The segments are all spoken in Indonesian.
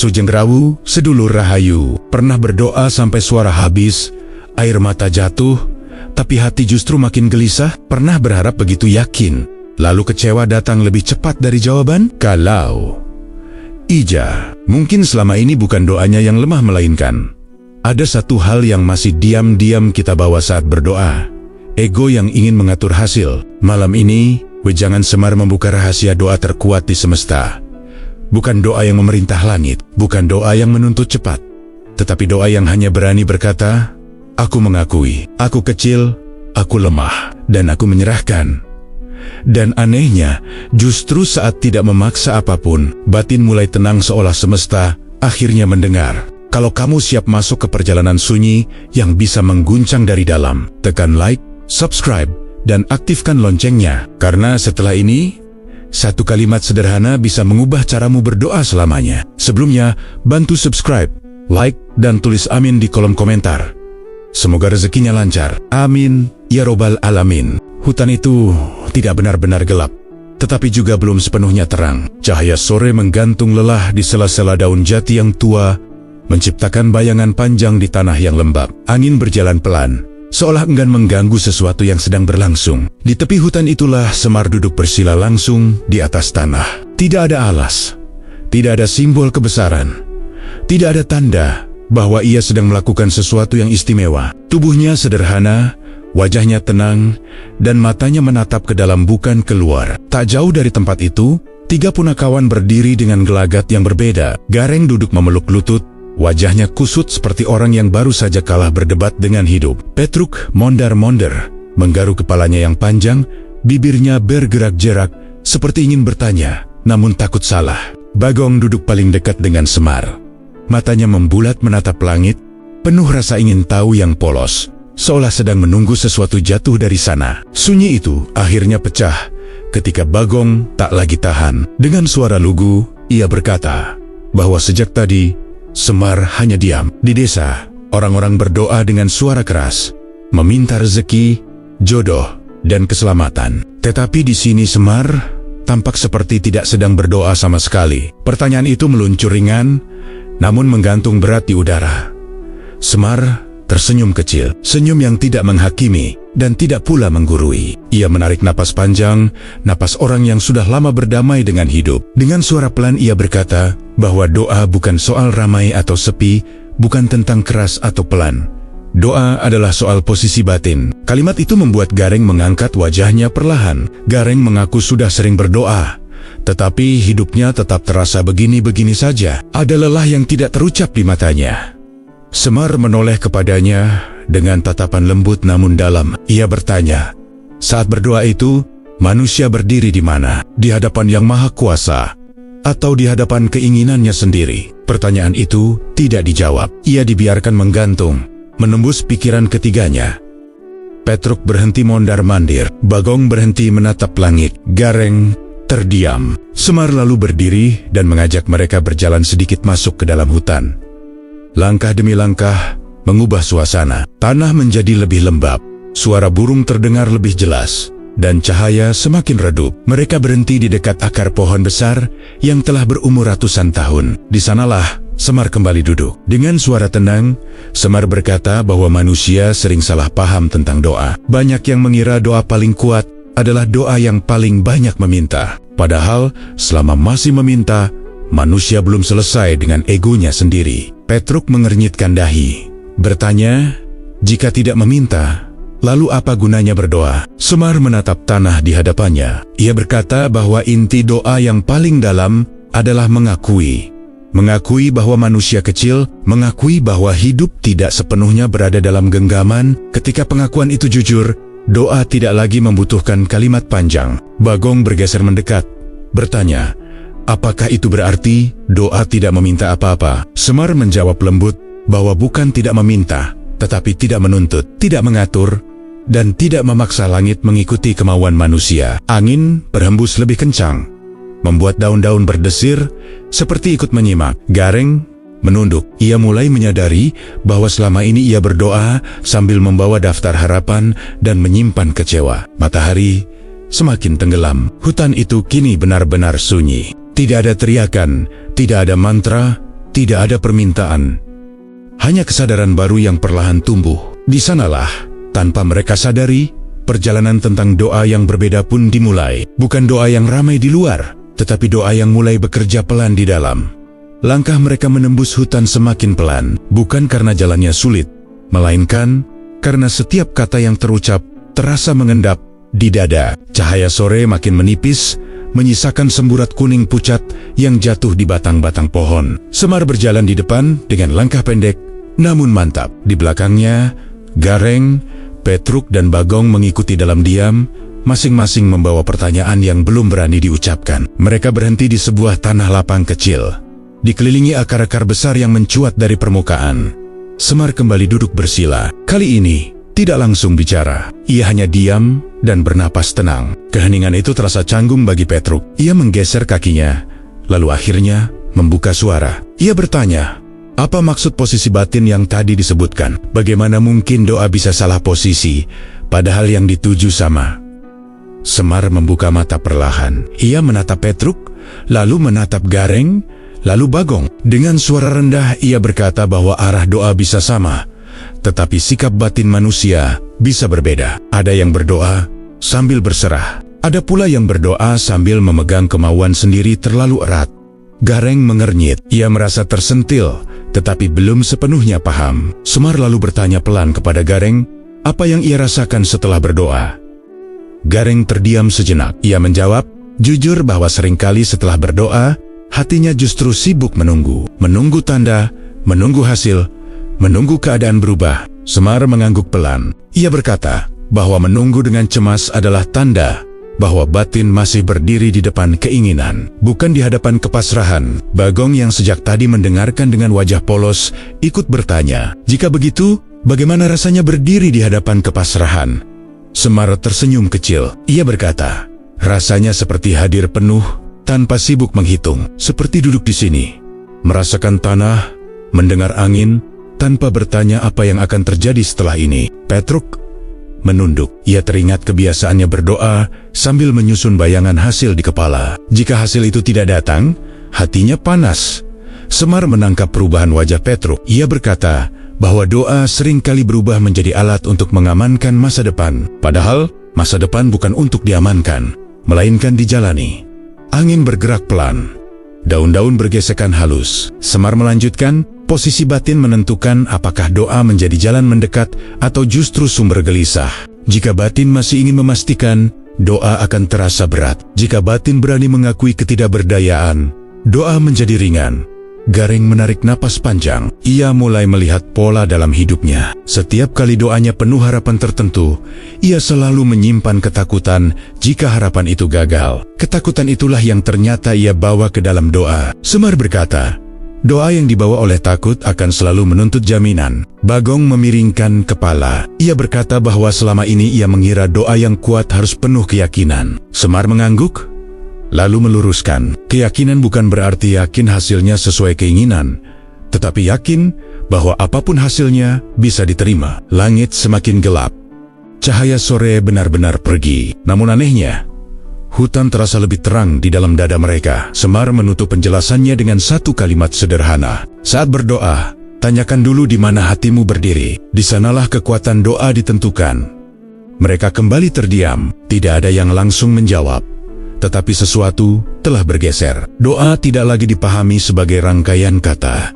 Sugeng Rawu, sedulur rahayu, pernah berdoa sampai suara habis, air mata jatuh, tapi hati justru makin gelisah? Pernah berharap begitu yakin, lalu kecewa datang lebih cepat dari jawaban? Kalau Ija, mungkin selama ini bukan doanya yang lemah melainkan ada satu hal yang masih diam-diam kita bawa saat berdoa. Ego yang ingin mengatur hasil. Malam ini, wejangan Semar membuka rahasia doa terkuat di semesta. Bukan doa yang memerintah langit, bukan doa yang menuntut cepat, tetapi doa yang hanya berani berkata, "Aku mengakui, aku kecil, aku lemah, dan aku menyerahkan." Dan anehnya, justru saat tidak memaksa apapun, batin mulai tenang seolah semesta akhirnya mendengar. Kalau kamu siap masuk ke perjalanan sunyi yang bisa mengguncang dari dalam, tekan like, subscribe, dan aktifkan loncengnya. Karena setelah ini, satu kalimat sederhana bisa mengubah caramu berdoa selamanya. Sebelumnya, bantu subscribe, like, dan tulis amin di kolom komentar. Semoga rezekinya lancar. Amin, ya robbal alamin. Hutan itu tidak benar-benar gelap, tetapi juga belum sepenuhnya terang. Cahaya sore menggantung lelah di sela-sela daun jati yang tua, menciptakan bayangan panjang di tanah yang lembab. Angin berjalan pelan, seolah enggan mengganggu sesuatu yang sedang berlangsung. Di tepi hutan itulah Semar duduk bersila langsung di atas tanah. Tidak ada alas, tidak ada simbol kebesaran, tidak ada tanda bahwa ia sedang melakukan sesuatu yang istimewa. Tubuhnya sederhana, wajahnya tenang, dan matanya menatap ke dalam bukan keluar. Tak jauh dari tempat itu, 3 punakawan berdiri dengan gelagat yang berbeda. Gareng duduk memeluk lutut, wajahnya kusut seperti orang yang baru saja kalah berdebat dengan hidup. Petruk mondar-mondar, menggaruk kepalanya yang panjang, bibirnya bergerak-gerak, seperti ingin bertanya, namun takut salah. Bagong duduk paling dekat dengan Semar. Matanya membulat menatap langit, penuh rasa ingin tahu yang polos, seolah sedang menunggu sesuatu jatuh dari sana. Sunyi itu akhirnya pecah ketika Bagong tak lagi tahan. Dengan suara lugu, ia berkata bahwa sejak tadi Semar hanya diam. Di desa, orang-orang berdoa dengan suara keras, meminta rezeki, jodoh, dan keselamatan. Tetapi di sini Semar tampak seperti tidak sedang berdoa sama sekali. Pertanyaan itu meluncur ringan, namun menggantung berat di udara. Semar tersenyum kecil, senyum yang tidak menghakimi dan tidak pula menggurui. Ia menarik napas panjang, napas orang yang sudah lama berdamai dengan hidup. Dengan suara pelan ia berkata bahwa doa bukan soal ramai atau sepi, bukan tentang keras atau pelan. Doa adalah soal posisi batin. Kalimat itu membuat Gareng mengangkat wajahnya perlahan. Gareng mengaku sudah sering berdoa, tetapi hidupnya tetap terasa begini-begini saja. Ada lelah yang tidak terucap di matanya. Semar menoleh kepadanya dengan tatapan lembut namun dalam. Ia bertanya, saat berdoa itu, manusia berdiri di mana? Di hadapan Yang Maha Kuasa, atau di hadapan keinginannya sendiri? Pertanyaan itu tidak dijawab. Ia dibiarkan menggantung, menembus pikiran ketiganya. Petruk berhenti mondar-mandir. Bagong berhenti menatap langit. Gareng terdiam. Semar lalu berdiri dan mengajak mereka berjalan sedikit masuk ke dalam hutan. Langkah demi langkah mengubah suasana. Tanah menjadi lebih lembab, suara burung terdengar lebih jelas, dan cahaya semakin redup. Mereka berhenti di dekat akar pohon besar yang telah berumur ratusan tahun. Di sanalah Semar kembali duduk. Dengan suara tenang, Semar berkata bahwa manusia sering salah paham tentang doa. Banyak yang mengira doa paling kuat adalah doa yang paling banyak meminta. Padahal selama masih meminta, manusia belum selesai dengan egonya sendiri. Petruk mengernyitkan dahi, bertanya, jika tidak meminta, lalu apa gunanya berdoa? Semar menatap tanah di hadapannya. Ia berkata bahwa inti doa yang paling dalam adalah mengakui. Mengakui bahwa manusia kecil, mengakui bahwa hidup tidak sepenuhnya berada dalam genggaman. Ketika pengakuan itu jujur, doa tidak lagi membutuhkan kalimat panjang. Bagong bergeser mendekat, bertanya, apakah itu berarti doa tidak meminta apa-apa? Semar menjawab lembut bahwa bukan tidak meminta, tetapi tidak menuntut, tidak mengatur, dan tidak memaksa langit mengikuti kemauan manusia. Angin berhembus lebih kencang, membuat daun-daun berdesir seperti ikut menyimak. Gareng menunduk. Ia mulai menyadari bahwa selama ini ia berdoa sambil membawa daftar harapan dan menyimpan kecewa. Matahari semakin tenggelam. Hutan itu kini benar-benar sunyi. Tidak ada teriakan, tidak ada mantra, Tidak ada permintaan, hanya kesadaran baru yang perlahan tumbuh. Di sanalah, tanpa mereka sadari, perjalanan tentang doa yang berbeda pun dimulai. Bukan doa yang ramai di luar, tetapi doa yang mulai bekerja pelan di dalam. Langkah mereka menembus hutan semakin pelan, bukan karena jalannya sulit, melainkan karena setiap kata yang terucap terasa mengendap di dada. Cahaya sore makin menipis, menyisakan semburat kuning pucat yang jatuh di batang-batang pohon. Semar berjalan di depan dengan langkah pendek, namun mantap. Di belakangnya, Gareng, Petruk, dan Bagong mengikuti dalam diam, masing-masing membawa pertanyaan yang belum berani diucapkan. Mereka berhenti di sebuah tanah lapang kecil, dikelilingi akar-akar besar yang mencuat dari permukaan. Semar kembali duduk bersila. Kali ini, tidak langsung bicara. Ia hanya diam dan bernapas tenang. Keheningan itu terasa canggung bagi Petruk. Ia menggeser kakinya, lalu akhirnya membuka suara. Ia bertanya, apa maksud posisi batin yang tadi disebutkan? Bagaimana mungkin doa bisa salah posisi, padahal yang dituju sama? Semar membuka mata perlahan. Ia menatap Petruk, lalu menatap Gareng, lalu Bagong. Dengan suara rendah ia berkata bahwa arah doa bisa sama, tetapi sikap batin manusia bisa berbeda. Ada yang berdoa sambil berserah, ada pula yang berdoa sambil memegang kemauan sendiri terlalu erat. Gareng mengernyit. Ia merasa tersentil, tetapi belum sepenuhnya paham. Semar lalu bertanya pelan kepada Gareng, apa yang ia rasakan setelah berdoa. Gareng terdiam sejenak. Ia menjawab, jujur bahwa seringkali setelah berdoa, hatinya justru sibuk menunggu. Menunggu tanda, menunggu hasil, menunggu keadaan berubah. Semar mengangguk pelan. Ia berkata bahwa menunggu dengan cemas adalah tanda bahwa batin masih berdiri di depan keinginan, bukan di hadapan kepasrahan. Bagong yang sejak tadi mendengarkan dengan wajah polos, ikut bertanya, jika begitu, bagaimana rasanya berdiri di hadapan kepasrahan? Semar tersenyum kecil. Ia berkata, rasanya seperti hadir penuh, tanpa sibuk menghitung. Seperti duduk di sini, merasakan tanah, mendengar angin, tanpa bertanya apa yang akan terjadi setelah ini. Petruk menunduk. Ia teringat kebiasaannya berdoa sambil menyusun bayangan hasil di kepala. Jika hasil itu tidak datang, hatinya panas. Semar menangkap perubahan wajah Petruk. Ia berkata bahwa doa seringkali berubah menjadi alat untuk mengamankan masa depan. Padahal, masa depan bukan untuk diamankan, melainkan dijalani. Angin bergerak pelan. Daun-daun bergesekan halus. Semar melanjutkan, posisi batin menentukan apakah doa menjadi jalan mendekat atau justru sumber gelisah. Jika batin masih ingin memastikan, doa akan terasa berat. Jika batin berani mengakui ketidakberdayaan, doa menjadi ringan. Gareng menarik napas panjang. Ia mulai melihat pola dalam hidupnya. Setiap kali doanya penuh harapan tertentu, ia selalu menyimpan ketakutan jika harapan itu gagal. Ketakutan itulah yang ternyata ia bawa ke dalam doa. Semar berkata, doa yang dibawa oleh takut akan selalu menuntut jaminan. Bagong memiringkan kepala. Ia berkata bahwa selama ini ia mengira doa yang kuat harus penuh keyakinan. Semar mengangguk, lalu meluruskan, keyakinan bukan berarti yakin hasilnya sesuai keinginan, tetapi yakin bahwa apapun hasilnya bisa diterima. Langit semakin gelap. Cahaya sore benar-benar pergi. Namun anehnya, hutan terasa lebih terang di dalam dada mereka. Semar menutup penjelasannya dengan satu kalimat sederhana. Saat berdoa, tanyakan dulu di mana hatimu berdiri. Di sanalah kekuatan doa ditentukan. Mereka kembali terdiam. Tidak ada yang langsung menjawab, tetapi sesuatu telah bergeser. Doa tidak lagi dipahami sebagai rangkaian kata,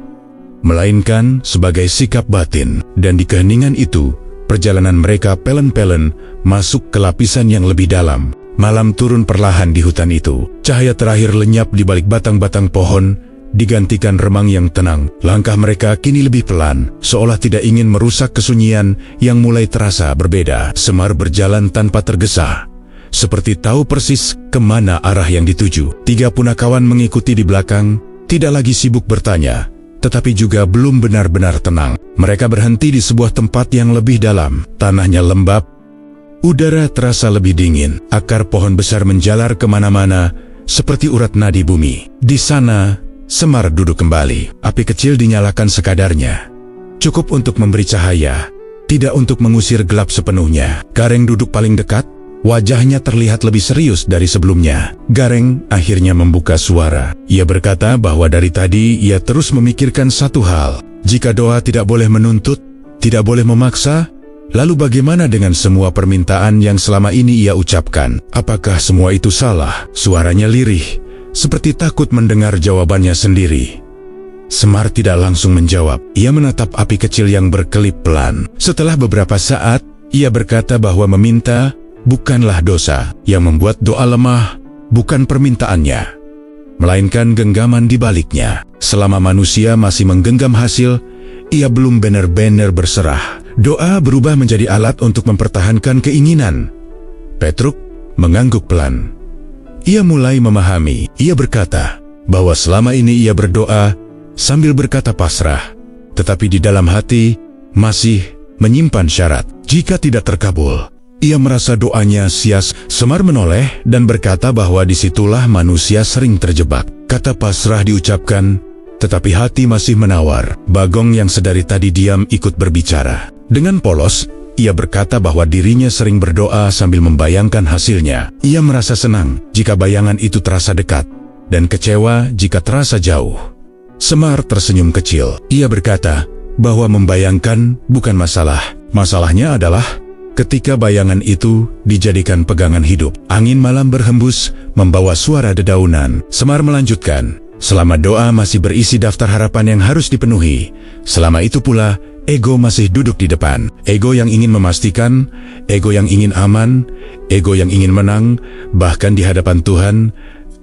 melainkan sebagai sikap batin. Dan di keheningan itu, perjalanan mereka pelan-pelan masuk ke lapisan yang lebih dalam. Malam turun perlahan di hutan itu. Cahaya terakhir lenyap di balik batang-batang pohon, digantikan remang yang tenang. Langkah mereka kini lebih pelan, seolah tidak ingin merusak kesunyian yang mulai terasa berbeda. Semar berjalan tanpa tergesa, seperti tahu persis kemana arah yang dituju. Tiga punakawan mengikuti di belakang, tidak lagi sibuk bertanya, tetapi juga belum benar-benar tenang. Mereka berhenti di sebuah tempat yang lebih dalam. Tanahnya lembab, udara terasa lebih dingin. Akar pohon besar menjalar kemana-mana, seperti urat nadi bumi. Di sana, Semar duduk kembali. Api kecil dinyalakan sekadarnya, cukup untuk memberi cahaya, tidak untuk mengusir gelap sepenuhnya. Gareng duduk paling dekat, Wajahnya terlihat lebih serius dari sebelumnya. Gareng akhirnya membuka suara. Ia berkata bahwa dari tadi ia terus memikirkan satu hal. Jika doa tidak boleh menuntut, tidak boleh memaksa, lalu bagaimana dengan semua permintaan yang selama ini ia ucapkan? Apakah semua itu salah? Suaranya lirih, seperti takut mendengar jawabannya sendiri. Semar tidak langsung menjawab. Ia menatap api kecil yang berkelip pelan. Setelah beberapa saat, ia berkata bahwa meminta bukanlah dosa. Yang membuat doa lemah bukan permintaannya, melainkan genggaman di baliknya. Selama manusia masih menggenggam hasil, ia belum benar-benar berserah. Doa berubah menjadi alat untuk mempertahankan keinginan. Petruk mengangguk pelan. Ia mulai memahami. Ia berkata bahwa selama ini ia berdoa sambil berkata pasrah, tetapi di dalam hati masih menyimpan syarat. Jika tidak terkabul, ia merasa doanya sia-sia. Semar menoleh dan berkata bahwa disitulah manusia sering terjebak. Kata pasrah diucapkan, tetapi hati masih menawar. Bagong yang sedari tadi diam ikut berbicara. Dengan polos, ia berkata bahwa dirinya sering berdoa sambil membayangkan hasilnya. Ia merasa senang jika bayangan itu terasa dekat, dan kecewa jika terasa jauh. Semar tersenyum kecil. Ia berkata bahwa membayangkan bukan masalah. Masalahnya adalah ketika bayangan itu dijadikan pegangan hidup. Angin malam berhembus, membawa suara dedaunan. Semar melanjutkan, selama doa masih berisi daftar harapan yang harus dipenuhi, selama itu pula ego masih duduk di depan. Ego yang ingin memastikan, ego yang ingin aman, ego yang ingin menang, bahkan di hadapan Tuhan.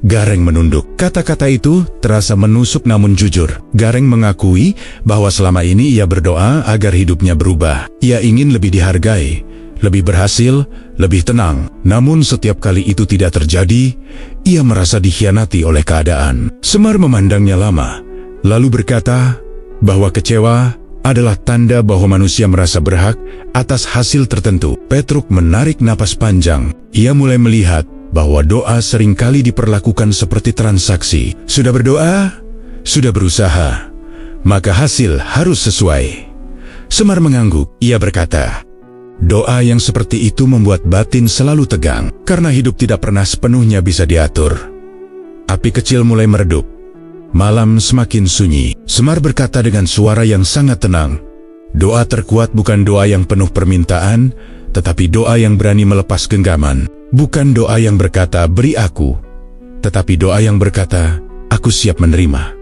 Gareng menunduk. Kata-kata itu terasa menusuk namun jujur. Gareng mengakui bahwa selama ini ia berdoa agar hidupnya berubah. Ia ingin lebih dihargai, lebih berhasil, lebih tenang. Namun setiap kali itu tidak terjadi, ia merasa dikhianati oleh keadaan. Semar memandangnya lama, lalu berkata bahwa kecewa adalah tanda bahwa manusia merasa berhak atas hasil tertentu. Petruk menarik napas panjang. Ia mulai melihat bahwa doa seringkali diperlakukan seperti transaksi. Sudah berdoa, sudah berusaha, maka hasil harus sesuai. Semar mengangguk. Ia berkata, doa yang seperti itu membuat batin selalu tegang, karena hidup tidak pernah sepenuhnya bisa diatur. Api kecil mulai meredup. Malam semakin sunyi. Semar berkata dengan suara yang sangat tenang, doa terkuat bukan doa yang penuh permintaan, tetapi doa yang berani melepas genggaman. Bukan doa yang berkata, beri aku, tetapi doa yang berkata, aku siap menerima.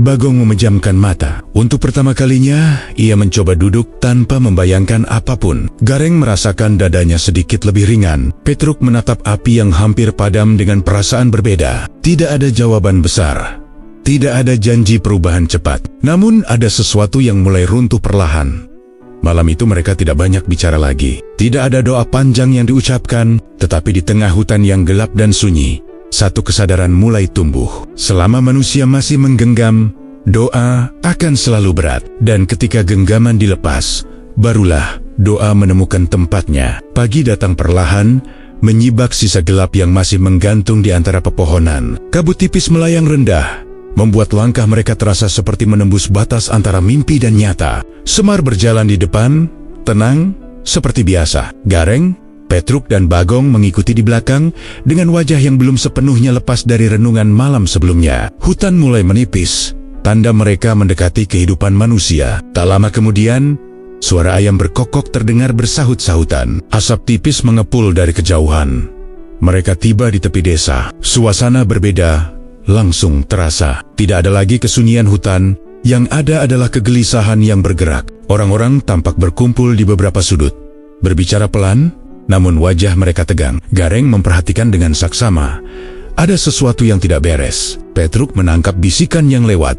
Bagong memejamkan mata. Untuk pertama kalinya, ia mencoba duduk tanpa membayangkan apapun. Gareng merasakan dadanya sedikit lebih ringan. Petruk menatap api yang hampir padam dengan perasaan berbeda. Tidak ada jawaban besar. Tidak ada janji perubahan cepat. Namun ada sesuatu yang mulai runtuh perlahan. Malam itu mereka tidak banyak bicara lagi. Tidak ada doa panjang yang diucapkan, tetapi di tengah hutan yang gelap dan sunyi, satu kesadaran mulai tumbuh. Selama manusia masih menggenggam, doa akan selalu berat. Dan ketika genggaman dilepas, barulah doa menemukan tempatnya. Pagi datang perlahan, menyibak sisa gelap yang masih menggantung di antara pepohonan. Kabut tipis melayang rendah, membuat langkah mereka terasa seperti menembus batas antara mimpi dan nyata. Semar berjalan di depan, tenang, seperti biasa. Gareng, Petruk dan Bagong mengikuti di belakang dengan wajah yang belum sepenuhnya lepas dari renungan malam sebelumnya. Hutan mulai menipis, tanda mereka mendekati kehidupan manusia. Tak lama kemudian, suara ayam berkokok terdengar bersahut-sahutan. Asap tipis mengepul dari kejauhan. Mereka tiba di tepi desa. Suasana berbeda langsung terasa. Tidak ada lagi kesunyian hutan, yang ada adalah kegelisahan yang bergerak. Orang-orang tampak berkumpul di beberapa sudut, berbicara pelan, namun wajah mereka tegang. Gareng memperhatikan dengan saksama. Ada sesuatu yang tidak beres. Petruk menangkap bisikan yang lewat.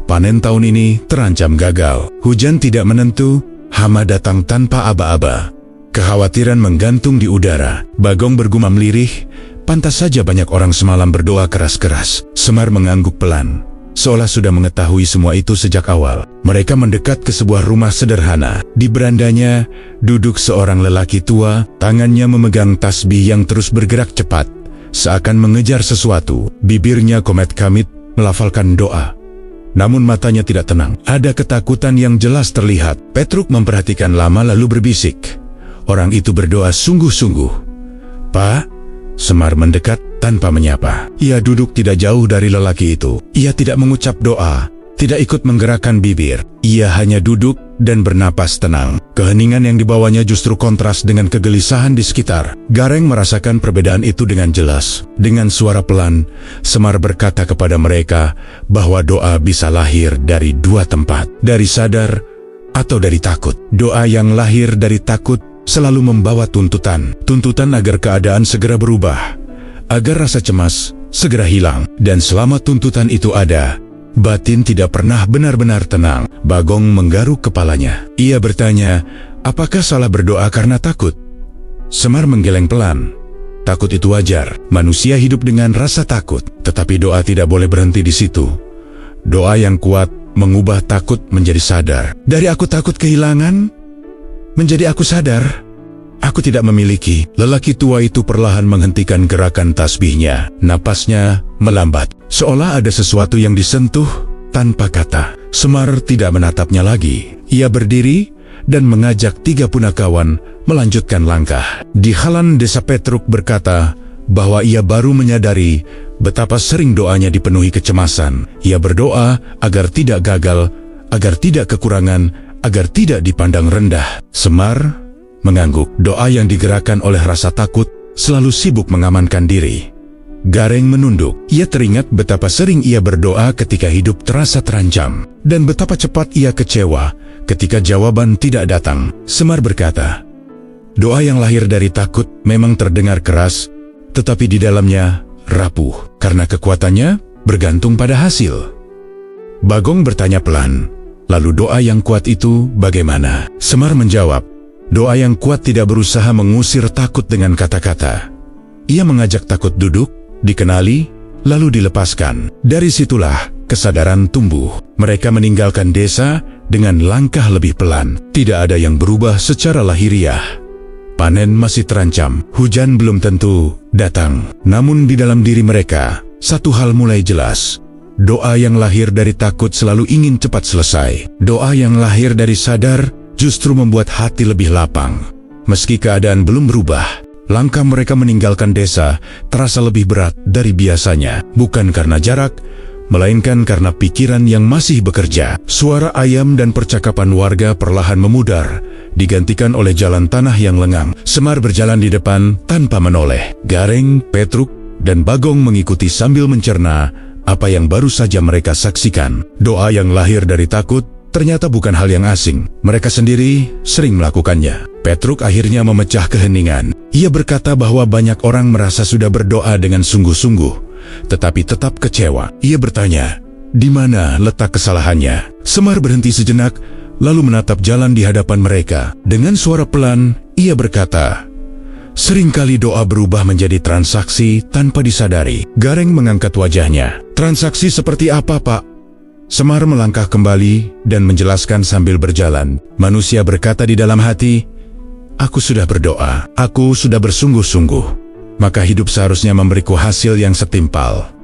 Panen tahun ini terancam gagal. Hujan tidak menentu, hama datang tanpa aba-aba. Kekhawatiran menggantung di udara. Bagong bergumam lirih, pantas saja banyak orang semalam berdoa keras-keras. Semar mengangguk pelan, seolah sudah mengetahui semua itu sejak awal. Mereka mendekat ke sebuah rumah sederhana. Di berandanya duduk seorang lelaki tua, tangannya memegang tasbih yang terus bergerak cepat, seakan mengejar sesuatu. Bibirnya komet kamit melafalkan doa, namun matanya tidak tenang. Ada ketakutan yang jelas terlihat. Petruk memperhatikan lama lalu berbisik, orang itu berdoa sungguh-sungguh. "Pak." Semar mendekat tanpa menyapa. Ia duduk tidak jauh dari lelaki itu. Ia tidak mengucap doa, tidak ikut menggerakkan bibir. Ia hanya duduk dan bernapas tenang. Keheningan yang dibawanya justru kontras dengan kegelisahan di sekitar. Gareng merasakan perbedaan itu dengan jelas. Dengan suara pelan, Semar berkata kepada mereka bahwa doa bisa lahir dari dua tempat, dari sadar atau dari takut. Doa yang lahir dari takut selalu membawa tuntutan agar keadaan segera berubah, agar rasa cemas segera hilang. Dan selama tuntutan itu ada, batin tidak pernah benar-benar tenang. Bagong menggaruk kepalanya. Ia bertanya, apakah salah berdoa karena takut? Semar menggeleng pelan. Takut itu wajar. Manusia hidup dengan rasa takut. Tetapi doa tidak boleh berhenti di situ. Doa yang kuat mengubah takut menjadi sadar. Dari aku takut kehilangan, menjadi aku sadar aku tidak memiliki. Lelaki tua itu perlahan menghentikan gerakan tasbihnya. Napasnya melambat, seolah ada sesuatu yang disentuh tanpa kata. Semar tidak menatapnya lagi. Ia berdiri dan mengajak 3 punakawan melanjutkan langkah. Di Halan Desa Petruk berkata bahwa ia baru menyadari betapa sering doanya dipenuhi kecemasan. Ia berdoa agar tidak gagal, agar tidak kekurangan, agar tidak dipandang rendah. Semar mengangguk. Doa yang digerakkan oleh rasa takut selalu sibuk mengamankan diri. Gareng menunduk. Ia teringat betapa sering ia berdoa ketika hidup terasa terancam, dan betapa cepat ia kecewa ketika jawaban tidak datang. Semar berkata, doa yang lahir dari takut memang terdengar keras, tetapi di dalamnya rapuh, karena kekuatannya bergantung pada hasil. Bagong bertanya pelan, lalu doa yang kuat itu bagaimana? Semar menjawab, doa yang kuat tidak berusaha mengusir takut dengan kata-kata. Ia mengajak takut duduk, dikenali, lalu dilepaskan. Dari situlah kesadaran tumbuh. Mereka meninggalkan desa dengan langkah lebih pelan. Tidak ada yang berubah secara lahiriah. Panen masih terancam, hujan belum tentu datang. Namun di dalam diri mereka, satu hal mulai jelas. Doa yang lahir dari takut selalu ingin cepat selesai. Doa yang lahir dari sadar justru membuat hati lebih lapang. Meski keadaan belum berubah, langkah mereka meninggalkan desa terasa lebih berat dari biasanya. Bukan karena jarak, melainkan karena pikiran yang masih bekerja. Suara ayam dan percakapan warga perlahan memudar, digantikan oleh jalan tanah yang lengang. Semar berjalan di depan tanpa menoleh. Gareng, Petruk, dan Bagong mengikuti sambil mencerna apa yang baru saja mereka saksikan. Doa yang lahir dari takut ternyata bukan hal yang asing. Mereka sendiri sering melakukannya. Petruk akhirnya memecah keheningan. Ia berkata bahwa banyak orang merasa sudah berdoa dengan sungguh-sungguh, tetapi tetap kecewa. Ia bertanya, di mana letak kesalahannya? Semar berhenti sejenak, lalu menatap jalan di hadapan mereka. Dengan suara pelan, ia berkata, seringkali doa berubah menjadi transaksi tanpa disadari. Gareng mengangkat wajahnya. Transaksi seperti apa, Pak? Semar melangkah kembali dan menjelaskan sambil berjalan. Manusia berkata di dalam hati, aku sudah berdoa, aku sudah bersungguh-sungguh, maka hidup seharusnya memberiku hasil yang setimpal.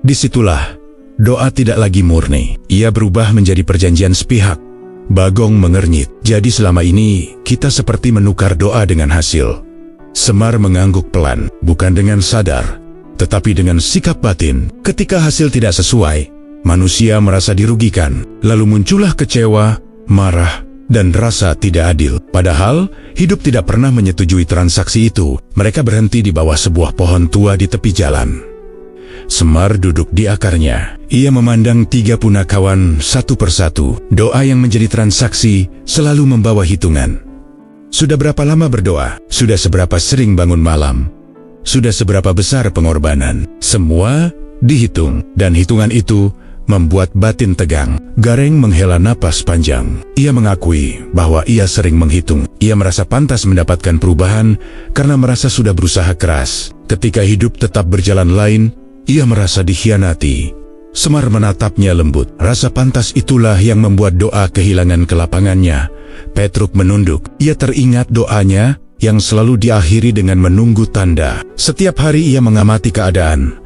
Disitulah, doa tidak lagi murni. Ia berubah menjadi perjanjian sepihak. Bagong mengernyit. Jadi selama ini, kita seperti menukar doa dengan hasil. Semar mengangguk pelan, bukan dengan sadar, tetapi dengan sikap batin. Ketika hasil tidak sesuai, manusia merasa dirugikan, lalu muncullah kecewa, marah, dan rasa tidak adil. Padahal, hidup tidak pernah menyetujui transaksi itu. Mereka berhenti di bawah sebuah pohon tua di tepi jalan. Semar duduk di akarnya. Ia memandang 3 punakawan satu persatu. Doa yang menjadi transaksi selalu membawa hitungan. Sudah berapa lama berdoa? Sudah seberapa sering bangun malam? Sudah seberapa besar pengorbanan? Semua dihitung, dan hitungan itu membuat batin tegang. Gareng menghela napas panjang. Ia mengakui bahwa ia sering menghitung. Ia merasa pantas mendapatkan perubahan karena merasa sudah berusaha keras. Ketika hidup tetap berjalan lain, ia merasa dikhianati. Semar menatapnya lembut. Rasa pantas itulah yang membuat doa kehilangan kelapangannya. Petruk menunduk. Ia teringat doanya yang selalu diakhiri dengan menunggu tanda. Setiap hari ia mengamati keadaan,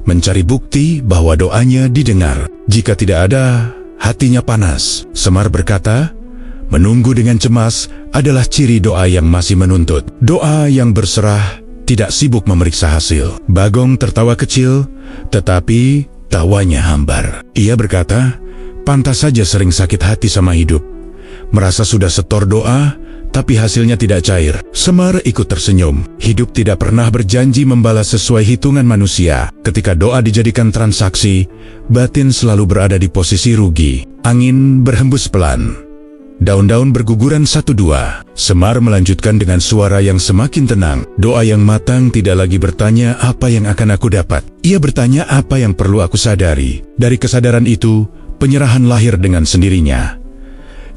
mencari bukti bahwa doanya didengar. Jika tidak ada, hatinya panas. Semar berkata, menunggu dengan cemas adalah ciri doa yang masih menuntut. Doa yang berserah tidak sibuk memeriksa hasil. Bagong tertawa kecil, tetapi tawanya hambar. Ia berkata, pantas saja sering sakit hati sama hidup. Merasa sudah setor doa, tapi hasilnya tidak cair. Semar ikut tersenyum. Hidup tidak pernah berjanji membalas sesuai hitungan manusia. Ketika doa dijadikan transaksi, batin selalu berada di posisi rugi. Angin berhembus pelan. Daun-daun berguguran satu dua. Semar melanjutkan dengan suara yang semakin tenang. Doa yang matang tidak lagi bertanya apa yang akan aku dapat. Ia bertanya apa yang perlu aku sadari. Dari kesadaran itu, penyerahan lahir dengan sendirinya.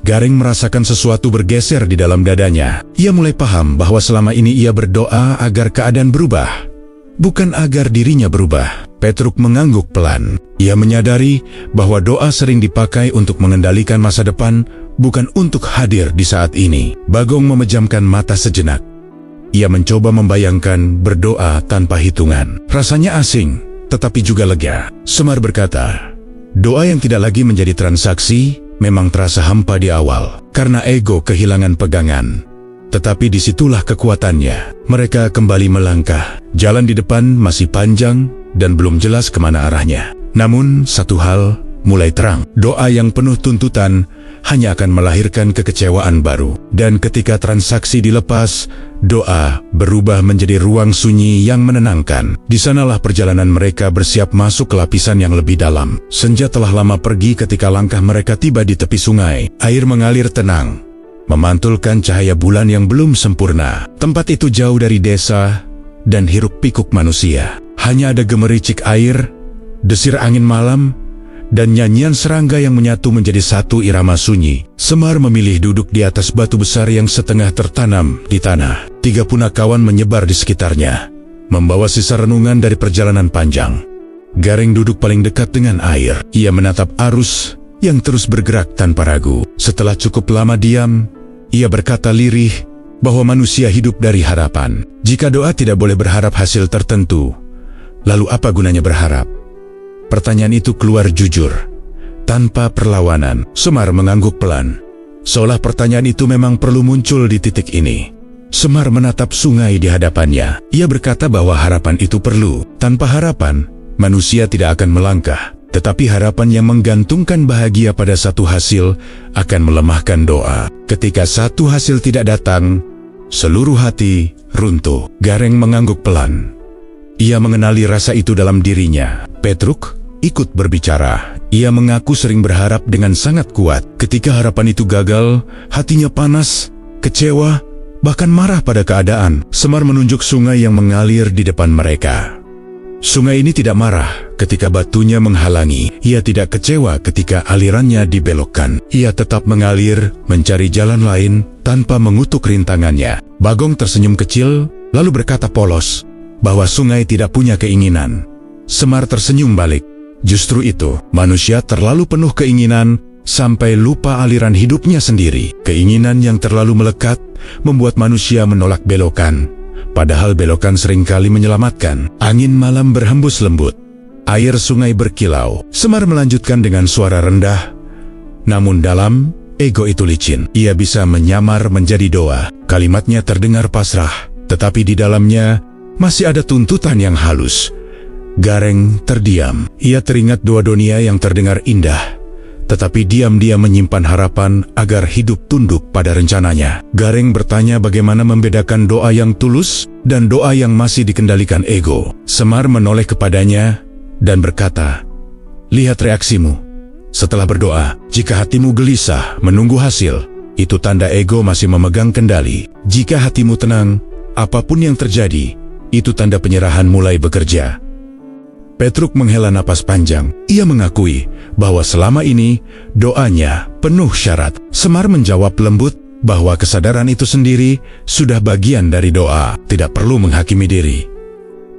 Garing merasakan sesuatu bergeser di dalam dadanya. Ia mulai paham bahwa selama ini ia berdoa agar keadaan berubah, bukan agar dirinya berubah. Petruk mengangguk pelan. Ia menyadari bahwa doa sering dipakai untuk mengendalikan masa depan, bukan untuk hadir di saat ini. Bagong memejamkan mata sejenak. Ia mencoba membayangkan berdoa tanpa hitungan. Rasanya asing, tetapi juga lega. Semar berkata, doa yang tidak lagi menjadi transaksi memang terasa hampa di awal, karena ego kehilangan pegangan. Tetapi disitulah kekuatannya. Mereka kembali melangkah. Jalan di depan masih panjang dan belum jelas kemana arahnya. Namun satu hal mulai terang. Doa yang penuh tuntutan hanya akan melahirkan kekecewaan baru. Dan ketika transaksi dilepas, doa berubah menjadi ruang sunyi yang menenangkan. Di sanalah perjalanan mereka bersiap masuk ke lapisan yang lebih dalam. Senja telah lama pergi ketika langkah mereka tiba di tepi sungai. Air mengalir tenang, memantulkan cahaya bulan yang belum sempurna. Tempat itu jauh dari desa dan hiruk pikuk manusia. Hanya ada gemericik air, desir angin malam, dan nyanyian serangga yang menyatu menjadi satu irama sunyi. Semar memilih duduk di atas batu besar yang setengah tertanam di tanah. 3 punakawan menyebar di sekitarnya, membawa sisa renungan dari perjalanan panjang. Garing duduk paling dekat dengan air. Ia menatap arus yang terus bergerak tanpa ragu. Setelah cukup lama diam, ia berkata lirih bahwa manusia hidup dari harapan. Jika doa tidak boleh berharap hasil tertentu, lalu apa gunanya berharap? Pertanyaan itu keluar jujur, tanpa perlawanan. Semar mengangguk pelan, seolah pertanyaan itu memang perlu muncul di titik ini. Semar menatap sungai di hadapannya. Ia berkata bahwa harapan itu perlu. Tanpa harapan, manusia tidak akan melangkah. Tetapi harapan yang menggantungkan bahagia pada satu hasil akan melemahkan doa. Ketika satu hasil tidak datang, seluruh hati runtuh. Gareng mengangguk pelan. Ia mengenali rasa itu dalam dirinya. Petruk ikut berbicara. Ia mengaku sering berharap dengan sangat kuat. Ketika harapan itu gagal, hatinya panas, kecewa, bahkan marah pada keadaan. Semar menunjuk sungai yang mengalir di depan mereka. Sungai ini tidak marah ketika batunya menghalangi. Ia tidak kecewa ketika alirannya dibelokkan. Ia tetap mengalir, mencari jalan lain tanpa mengutuk rintangannya. Bagong tersenyum kecil, lalu berkata polos bahwa sungai tidak punya keinginan. Semar tersenyum balik. Justru itu, manusia terlalu penuh keinginan sampai lupa aliran hidupnya sendiri. Keinginan yang terlalu melekat membuat manusia menolak belokan, padahal belokan seringkali menyelamatkan. Angin malam berhembus lembut. Air sungai berkilau. Semar melanjutkan dengan suara rendah, namun dalam. Ego itu licin. Ia bisa menyamar menjadi doa. Kalimatnya terdengar pasrah, tetapi di dalamnya masih ada tuntutan yang halus. Gareng terdiam. Ia teringat doa dunia yang terdengar indah, tetapi diam-diam menyimpan harapan agar hidup tunduk pada rencananya. Gareng bertanya bagaimana membedakan doa yang tulus dan doa yang masih dikendalikan ego. Semar menoleh kepadanya dan berkata, lihat reaksimu setelah berdoa. Jika hatimu gelisah menunggu hasil, itu tanda ego masih memegang kendali. Jika hatimu tenang, apapun yang terjadi, itu tanda penyerahan mulai bekerja. Petruk menghela napas panjang. Ia mengakui bahwa selama ini doanya penuh syarat. Semar menjawab lembut bahwa kesadaran itu sendiri sudah bagian dari doa. Tidak perlu menghakimi diri,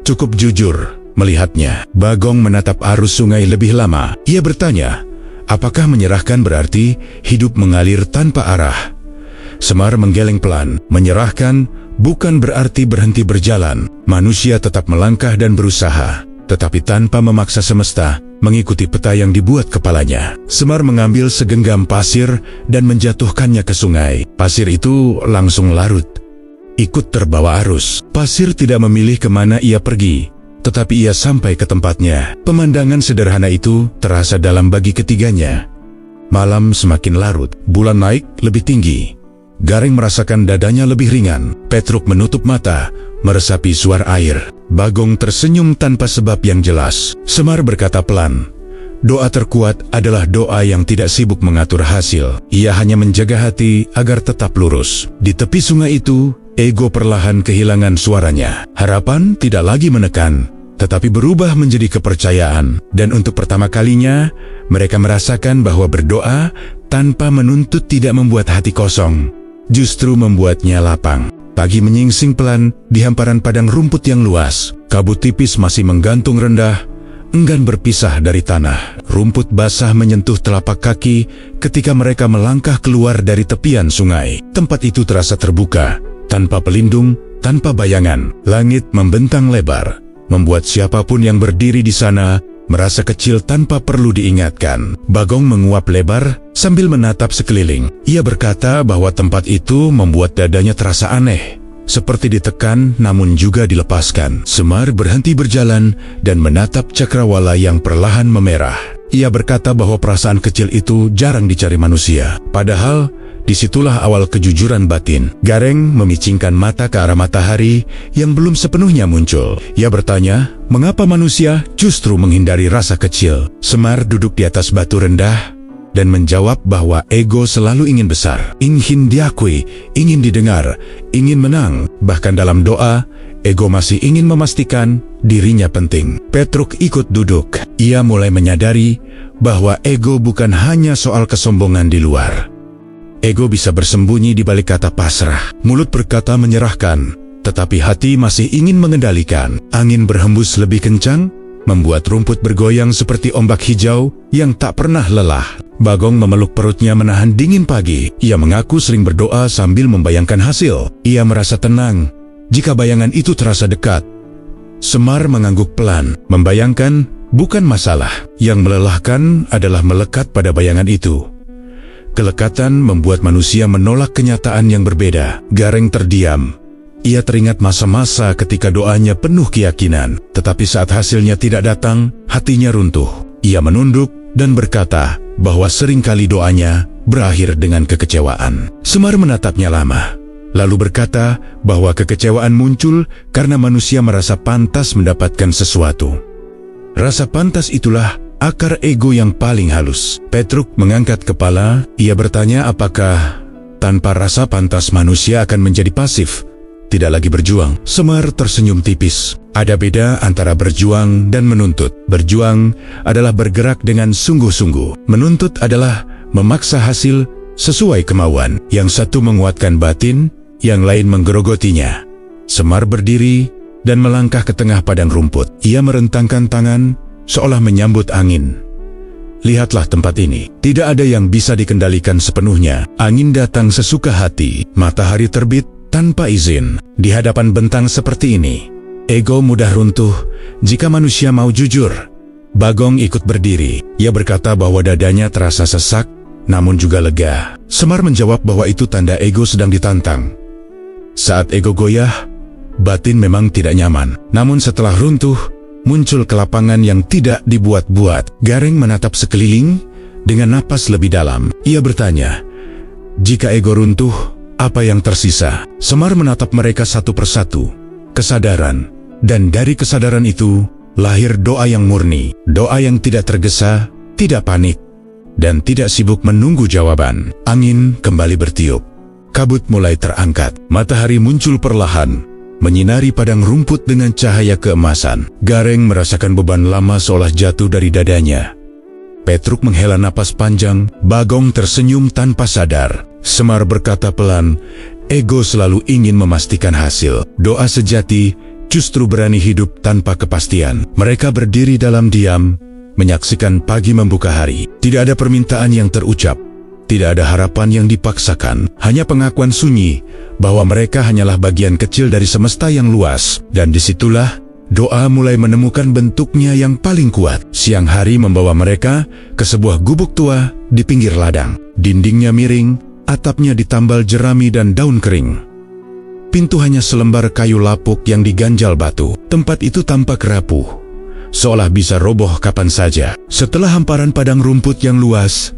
cukup jujur melihatnya. Bagong menatap arus sungai lebih lama. Ia bertanya, apakah menyerahkan berarti hidup mengalir tanpa arah? Semar menggeleng pelan. Menyerahkan bukan berarti berhenti berjalan. Manusia tetap melangkah dan berusaha, tetapi tanpa memaksa semesta mengikuti peta yang dibuat kepalanya. Semar mengambil segenggam pasir dan menjatuhkannya ke sungai. Pasir itu langsung larut. ikut terbawa arus. Pasir tidak memilih kemana ia pergi, tetapi ia sampai ke tempatnya. Pemandangan sederhana itu terasa dalam bagi ketiganya. Malam semakin larut, bulan naik lebih tinggi. Gareng merasakan dadanya lebih ringan. Petruk menutup mata, meresapi suar air. Bagong tersenyum tanpa sebab yang jelas. Semar berkata pelan, "Doa terkuat adalah doa yang tidak sibuk mengatur hasil. Ia hanya menjaga hati agar tetap lurus." Di tepi sungai itu, ego perlahan kehilangan suaranya. Harapan tidak lagi menekan, tetapi berubah menjadi kepercayaan. Dan untuk pertama kalinya, mereka merasakan bahwa berdoa tanpa menuntut tidak membuat hati kosong, justru membuatnya lapang. Pagi menyingsing pelan di hamparan padang rumput yang luas. Kabut tipis masih menggantung rendah, enggan berpisah dari tanah. Rumput basah menyentuh telapak kaki ketika mereka melangkah keluar dari tepian sungai. Tempat itu terasa terbuka, tanpa pelindung, tanpa bayangan. Langit membentang lebar, membuat siapapun yang berdiri di sana merasa kecil tanpa perlu diingatkan. Bagong menguap lebar sambil menatap sekeliling. Ia berkata bahwa tempat itu membuat dadanya terasa aneh, seperti ditekan namun juga dilepaskan. Semar berhenti berjalan dan menatap cakrawala yang perlahan memerah. Ia berkata bahwa perasaan kecil itu jarang dicari manusia. Padahal disitulah awal kejujuran batin. Gareng memicingkan mata ke arah matahari yang belum sepenuhnya muncul. Ia bertanya, mengapa manusia justru menghindari rasa kecil? Semar duduk di atas batu rendah dan menjawab bahwa ego selalu ingin besar, ingin diakui, ingin didengar, ingin menang. Bahkan dalam doa, ego masih ingin memastikan dirinya penting. Petruk ikut duduk. Ia mulai menyadari bahwa ego bukan hanya soal kesombongan di luar. Ego bisa bersembunyi di balik kata pasrah. Mulut berkata menyerahkan, tetapi hati masih ingin mengendalikan. Angin berhembus lebih kencang, membuat rumput bergoyang seperti ombak hijau yang tak pernah lelah. Bagong memeluk perutnya menahan dingin pagi. Ia mengaku sering berdoa sambil membayangkan hasil. Ia merasa tenang jika bayangan itu terasa dekat. Semar mengangguk pelan. Membayangkan bukan masalah. Yang melelahkan adalah melekat pada bayangan itu. Kelekatan membuat manusia menolak kenyataan yang berbeda. Gareng terdiam. Ia teringat masa-masa ketika doanya penuh keyakinan, tetapi saat hasilnya tidak datang, hatinya runtuh. Ia menunduk dan berkata bahwa seringkali doanya berakhir dengan kekecewaan. Semar menatapnya lama, lalu berkata bahwa kekecewaan muncul karena manusia merasa pantas mendapatkan sesuatu. Rasa pantas itulah akar ego yang paling halus. Petruk mengangkat kepala. Ia bertanya apakah tanpa rasa pantas manusia akan menjadi pasif, tidak lagi berjuang. Semar tersenyum tipis. Ada beda antara berjuang dan menuntut. Berjuang adalah bergerak dengan sungguh-sungguh. Menuntut adalah memaksa hasil sesuai kemauan. Yang satu menguatkan batin, yang lain menggerogotinya. Semar berdiri dan melangkah ke tengah padang rumput. Ia merentangkan tangan seolah menyambut angin. Lihatlah tempat ini. Tidak ada yang bisa dikendalikan sepenuhnya. Angin datang sesuka hati. Matahari terbit tanpa izin. Di hadapan bentang seperti ini, ego mudah runtuh jika manusia mau jujur. Bagong ikut berdiri. Ia berkata bahwa dadanya terasa sesak, namun juga lega. Semar menjawab bahwa itu tanda ego sedang ditantang. Saat ego goyah, batin memang tidak nyaman. Namun setelah runtuh, muncul kelapangan yang tidak dibuat-buat. Gareng menatap sekeliling dengan napas lebih dalam. Ia bertanya, jika ego runtuh, apa yang tersisa? Semar menatap mereka satu persatu. Kesadaran. Dan dari kesadaran itu, lahir doa yang murni. Doa yang tidak tergesa, tidak panik, dan tidak sibuk menunggu jawaban. Angin kembali bertiup. Kabut mulai terangkat. Matahari muncul perlahan, menyinari padang rumput dengan cahaya keemasan. Gareng merasakan beban lama seolah jatuh dari dadanya. Petruk menghela napas panjang. Bagong tersenyum tanpa sadar. Semar berkata pelan, ego selalu ingin memastikan hasil. Doa sejati justru berani hidup tanpa kepastian. Mereka berdiri dalam diam, menyaksikan pagi membuka hari. Tidak ada permintaan yang terucap. Tidak ada harapan yang dipaksakan. Hanya pengakuan sunyi bahwa mereka hanyalah bagian kecil dari semesta yang luas. Dan disitulah doa mulai menemukan bentuknya yang paling kuat. Siang hari membawa mereka ke sebuah gubuk tua di pinggir ladang. Dindingnya miring, atapnya ditambal jerami dan daun kering. pintu hanya selembar kayu lapuk yang diganjal batu. Tempat itu tampak rapuh, seolah bisa roboh kapan saja. Setelah hamparan padang rumput yang luas,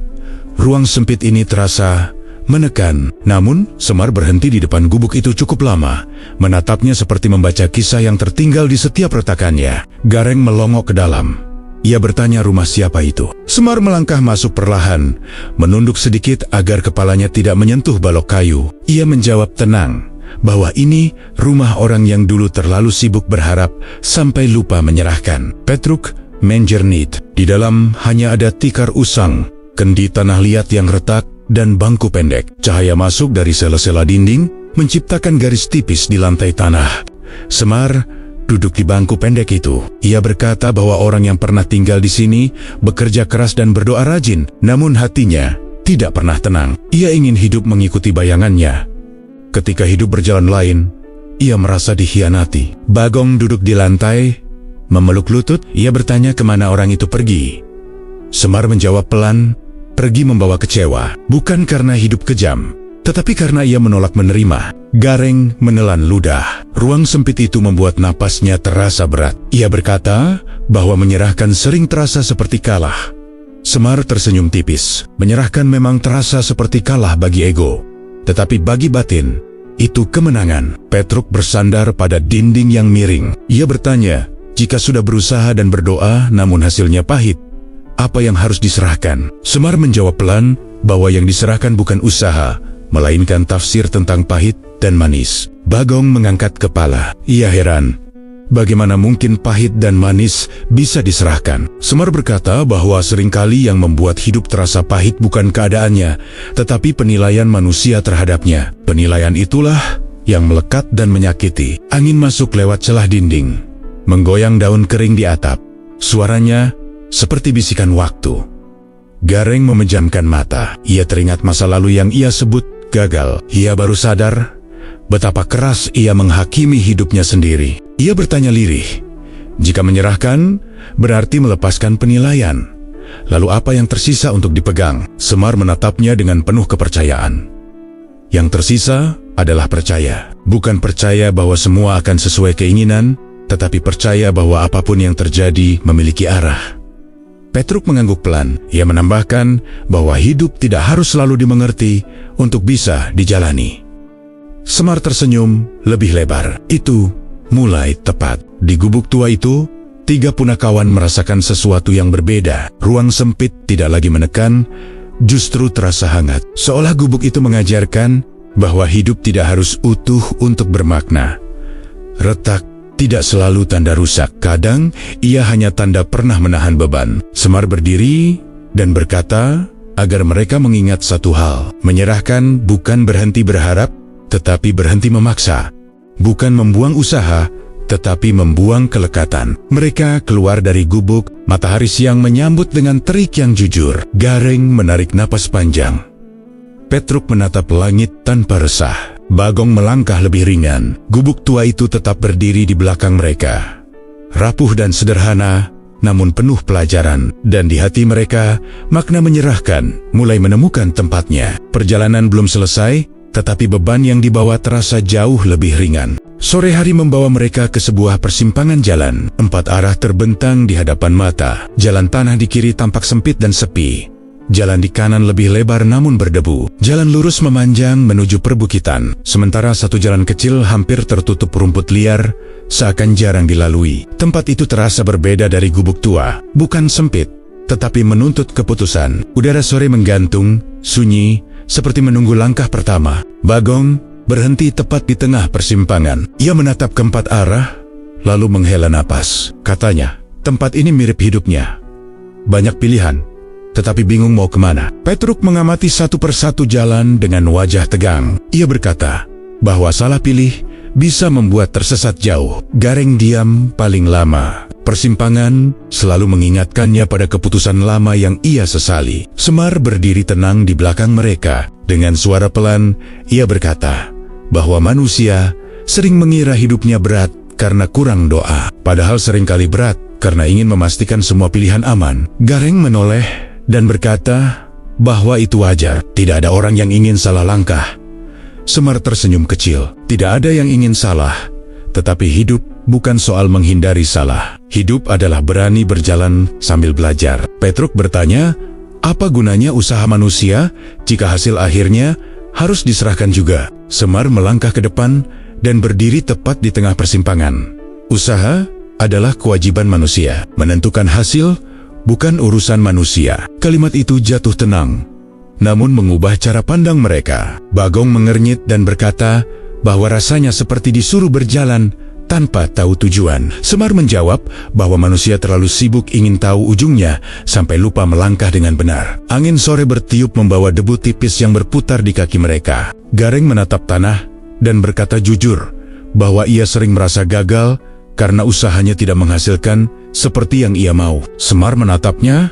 ruang sempit ini terasa menekan. Namun, Semar berhenti di depan gubuk itu cukup lama, menatapnya seperti membaca kisah yang tertinggal di setiap retakannya. Gareng melongok ke dalam. Ia bertanya rumah siapa itu. Semar melangkah masuk perlahan, menunduk sedikit agar kepalanya tidak menyentuh balok kayu. Ia menjawab tenang bahwa ini rumah orang yang dulu terlalu sibuk berharap sampai lupa menyerahkan. Petruk menjernit. Di dalam hanya ada tikar usang, kendi tanah liat yang retak, dan bangku pendek. Cahaya masuk dari sela-sela dinding, menciptakan garis tipis di lantai tanah. Semar duduk di bangku pendek itu. Ia berkata bahwa orang yang pernah tinggal di sini bekerja keras dan berdoa rajin, namun hatinya tidak pernah tenang. Ia ingin hidup mengikuti bayangannya. Ketika hidup berjalan lain, ia merasa dikhianati. Bagong duduk di lantai, memeluk lutut. Ia bertanya kemana orang itu pergi. Semar menjawab pelan, pergi membawa kecewa. Bukan karena hidup kejam, tetapi karena ia menolak menerima. Gareng menelan ludah. Ruang sempit itu membuat napasnya terasa berat. Ia berkata bahwa menyerahkan sering terasa seperti kalah. Semar tersenyum tipis. Menyerahkan memang terasa seperti kalah bagi ego, tetapi bagi batin, itu kemenangan. Petruk bersandar pada dinding yang miring. Ia bertanya, jika sudah berusaha dan berdoa namun hasilnya pahit, apa yang harus diserahkan? Semar menjawab pelan bahwa yang diserahkan bukan usaha, melainkan tafsir tentang pahit dan manis. Bagong mengangkat kepala. Ia heran, bagaimana mungkin pahit dan manis bisa diserahkan? Semar berkata bahwa seringkali yang membuat hidup terasa pahit bukan keadaannya, tetapi penilaian manusia terhadapnya. Penilaian itulah yang melekat dan menyakiti. Angin masuk lewat celah dinding, menggoyang daun kering di atap. Suaranya seperti bisikan waktu. Gareng memejamkan mata. Ia teringat masa lalu yang ia sebut gagal. Ia baru sadar betapa keras ia menghakimi hidupnya sendiri. Ia bertanya lirih, jika menyerahkan berarti melepaskan penilaian, lalu apa yang tersisa untuk dipegang? Semar menatapnya dengan penuh kepercayaan. Yang tersisa adalah percaya. Bukan percaya bahwa semua akan sesuai keinginan, tetapi percaya bahwa apapun yang terjadi memiliki arah. Petruk mengangguk pelan. Ia menambahkan bahwa hidup tidak harus selalu dimengerti untuk bisa dijalani. Semar tersenyum lebih lebar. Itu mulai tepat. Di gubuk tua itu, 3 punakawan merasakan sesuatu yang berbeda. Ruang sempit tidak lagi menekan, justru terasa hangat. Seolah gubuk itu mengajarkan bahwa hidup tidak harus utuh untuk bermakna. Retak tidak selalu tanda rusak. Kadang ia hanya tanda pernah menahan beban. Semar berdiri dan berkata agar mereka mengingat satu hal. Menyerahkan bukan berhenti berharap, tetapi berhenti memaksa. Bukan membuang usaha, tetapi membuang kelekatan. Mereka keluar dari gubuk, matahari siang menyambut dengan terik yang jujur. Gareng menarik napas panjang. Petruk menatap langit tanpa resah. Bagong melangkah lebih ringan. Gubuk tua itu tetap berdiri di belakang mereka. Rapuh dan sederhana, namun penuh pelajaran. Dan di hati mereka, makna menyerahkan mulai menemukan tempatnya. Perjalanan belum selesai, tetapi beban yang dibawa terasa jauh lebih ringan. Sore hari membawa mereka ke sebuah persimpangan jalan. 4 arah terbentang di hadapan mata. Jalan tanah di kiri tampak sempit dan sepi. Jalan di kanan lebih lebar namun berdebu. Jalan lurus memanjang menuju perbukitan. Sementara satu jalan kecil hampir tertutup rumput liar, seakan jarang dilalui. Tempat itu terasa berbeda dari gubuk tua. Bukan sempit, tetapi menuntut keputusan. Udara sore menggantung, sunyi, seperti menunggu langkah pertama. Bagong berhenti tepat di tengah persimpangan. Ia menatap ke 4 arah, lalu menghela napas. Katanya, tempat ini mirip hidupnya. Banyak pilihan, tetapi bingung mau kemana. Petruk mengamati satu persatu jalan dengan wajah tegang. Ia berkata bahwa salah pilih bisa membuat tersesat jauh. Gareng diam paling lama. Persimpangan selalu mengingatkannya pada keputusan lama yang ia sesali. Semar berdiri tenang di belakang mereka. Dengan suara pelan, ia berkata bahwa manusia sering mengira hidupnya berat karena kurang doa. Padahal seringkali berat karena ingin memastikan semua pilihan aman. Gareng menoleh dan berkata bahwa itu wajar. Tidak ada orang yang ingin salah langkah. Semar tersenyum kecil. Tidak ada yang ingin salah, tetapi hidup bukan soal menghindari salah. Hidup adalah berani berjalan sambil belajar. Petruk bertanya, apa gunanya usaha manusia jika hasil akhirnya harus diserahkan juga? Semar melangkah ke depan dan berdiri tepat di tengah persimpangan. Usaha adalah kewajiban manusia. Menentukan hasil bukan urusan manusia. Kalimat itu jatuh tenang, namun mengubah cara pandang mereka. Bagong mengernyit dan berkata bahwa rasanya seperti disuruh berjalan tanpa tahu tujuan. Semar menjawab bahwa manusia terlalu sibuk ingin tahu ujungnya sampai lupa melangkah dengan benar. Angin sore bertiup membawa debu tipis yang berputar di kaki mereka. Gareng menatap tanah dan berkata jujur bahwa ia sering merasa gagal karena usahanya tidak menghasilkan seperti yang ia mau. Semar menatapnya,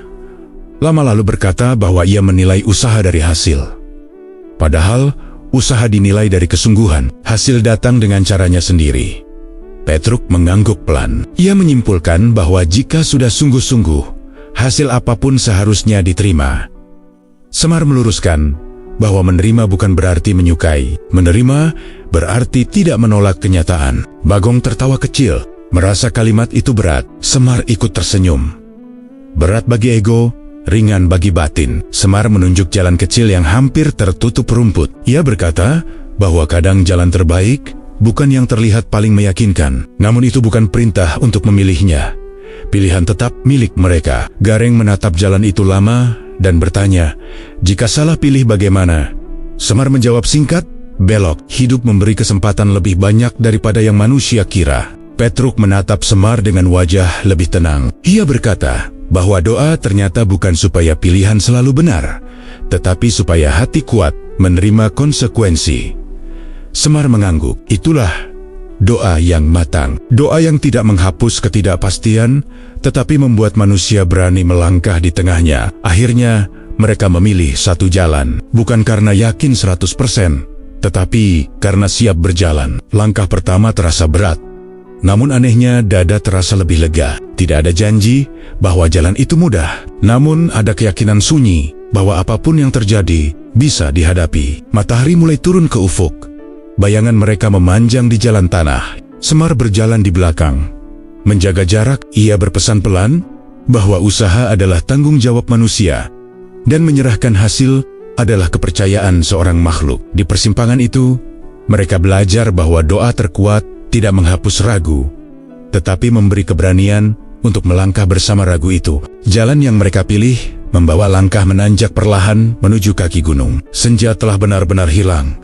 lama lalu berkata bahwa ia menilai usaha dari hasil. Padahal, usaha dinilai dari kesungguhan. Hasil datang dengan caranya sendiri. Petruk mengangguk pelan. Ia menyimpulkan bahwa jika sudah sungguh-sungguh, hasil apapun seharusnya diterima. Semar meluruskan bahwa menerima bukan berarti menyukai. Menerima berarti tidak menolak kenyataan. Bagong tertawa kecil, merasa kalimat itu berat. Semar ikut tersenyum. Berat bagi ego, ringan bagi batin. Semar menunjuk jalan kecil yang hampir tertutup rumput. Ia berkata bahwa kadang jalan terbaik bukan yang terlihat paling meyakinkan. Namun itu bukan perintah untuk memilihnya. Pilihan tetap milik mereka. Gareng menatap jalan itu lama dan bertanya, jika salah pilih bagaimana? Semar menjawab singkat, belok. Hidup memberi kesempatan lebih banyak daripada yang manusia kira. Petruk menatap Semar dengan wajah lebih tenang. Ia berkata bahwa doa ternyata bukan supaya pilihan selalu benar, tetapi supaya hati kuat menerima konsekuensi. Semar mengangguk. Itulah doa yang matang. Doa yang tidak menghapus ketidakpastian, tetapi membuat manusia berani melangkah di tengahnya. Akhirnya, mereka memilih satu jalan. Bukan karena yakin 100%, tetapi karena siap berjalan. Langkah pertama terasa berat. Namun anehnya, dada terasa lebih lega. Tidak ada janji bahwa jalan itu mudah. Namun ada keyakinan sunyi bahwa apapun yang terjadi bisa dihadapi. Matahari mulai turun ke ufuk. Bayangan mereka memanjang di jalan tanah. Semar berjalan di belakang. Menjaga jarak, ia berpesan pelan bahwa usaha adalah tanggung jawab manusia dan menyerahkan hasil adalah kepercayaan seorang makhluk. Di persimpangan itu, mereka belajar bahwa doa terkuat tidak menghapus ragu, tetapi memberi keberanian untuk melangkah bersama ragu itu. Jalan yang mereka pilih membawa langkah menanjak perlahan menuju kaki gunung. Senja telah benar-benar hilang.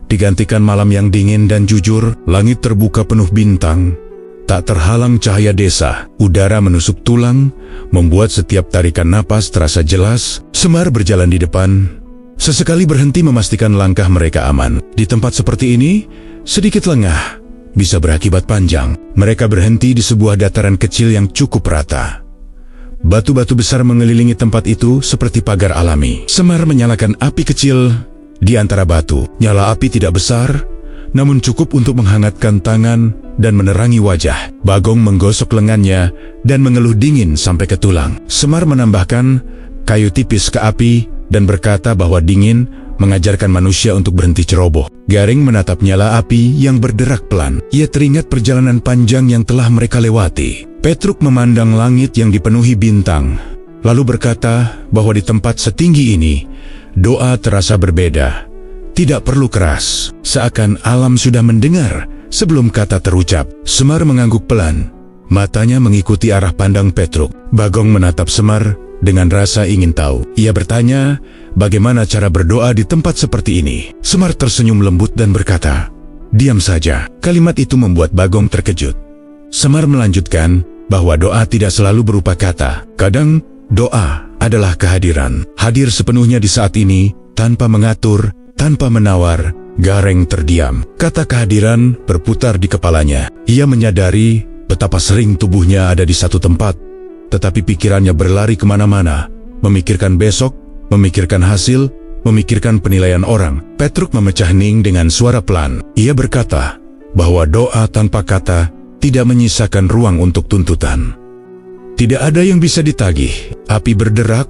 Digantikan malam yang dingin dan jujur, langit terbuka penuh bintang. Tak terhalang cahaya desa, udara menusuk tulang, membuat setiap tarikan napas terasa jelas. Semar berjalan di depan, sesekali berhenti memastikan langkah mereka aman. Di tempat seperti ini, sedikit lengah bisa berakibat panjang. Mereka berhenti di sebuah dataran kecil yang cukup rata. Batu-batu besar mengelilingi tempat itu seperti pagar alami. Semar menyalakan api kecil di antara batu. Nyala api tidak besar, namun cukup untuk menghangatkan tangan dan menerangi wajah. Bagong menggosok lengannya dan mengeluh dingin sampai ke tulang. Semar menambahkan kayu tipis ke api dan berkata bahwa dingin mengajarkan manusia untuk berhenti ceroboh. Gareng menatap nyala api yang berderak pelan. Ia teringat perjalanan panjang yang telah mereka lewati. Petruk memandang langit yang dipenuhi bintang, lalu berkata bahwa di tempat setinggi ini, doa terasa berbeda. Tidak perlu keras, seakan alam sudah mendengar sebelum kata terucap. Semar mengangguk pelan, matanya mengikuti arah pandang Petruk. Bagong menatap Semar dengan rasa ingin tahu. Ia bertanya, bagaimana cara berdoa di tempat seperti ini? Semar tersenyum lembut dan berkata, diam saja. Kalimat itu membuat Bagong terkejut. Semar melanjutkan bahwa doa tidak selalu berupa kata. Kadang, doa adalah kehadiran. Hadir sepenuhnya di saat ini, tanpa mengatur, tanpa menawar. Gareng terdiam. Kata kehadiran berputar di kepalanya. Ia menyadari betapa sering tubuhnya ada di satu tempat, tetapi pikirannya berlari kemana-mana, memikirkan besok, memikirkan hasil, memikirkan penilaian orang. Petruk memecah hening dengan suara pelan. Ia berkata bahwa doa tanpa kata tidak menyisakan ruang untuk tuntutan. Tidak ada yang bisa ditagih. Api berderak,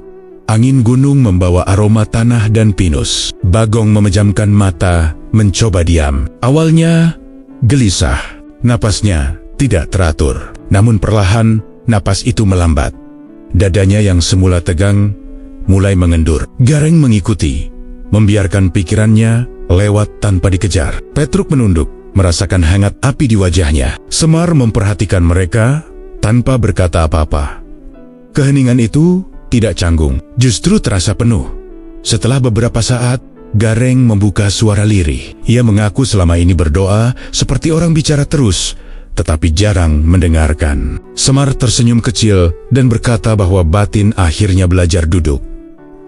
angin gunung membawa aroma tanah dan pinus. Bagong memejamkan mata, mencoba diam. Awalnya gelisah, napasnya tidak teratur. Namun perlahan, napas itu melambat. Dadanya yang semula tegang, mulai mengendur. Gareng mengikuti, membiarkan pikirannya lewat tanpa dikejar. Petruk menunduk, merasakan hangat api di wajahnya. Semar memperhatikan mereka tanpa berkata apa-apa. Keheningan itu tidak canggung, justru terasa penuh. Setelah beberapa saat, Gareng membuka suara lirih. Ia mengaku selama ini berdoa seperti orang bicara terus, tetapi jarang mendengarkan. Semar tersenyum kecil dan berkata bahwa batin akhirnya belajar duduk.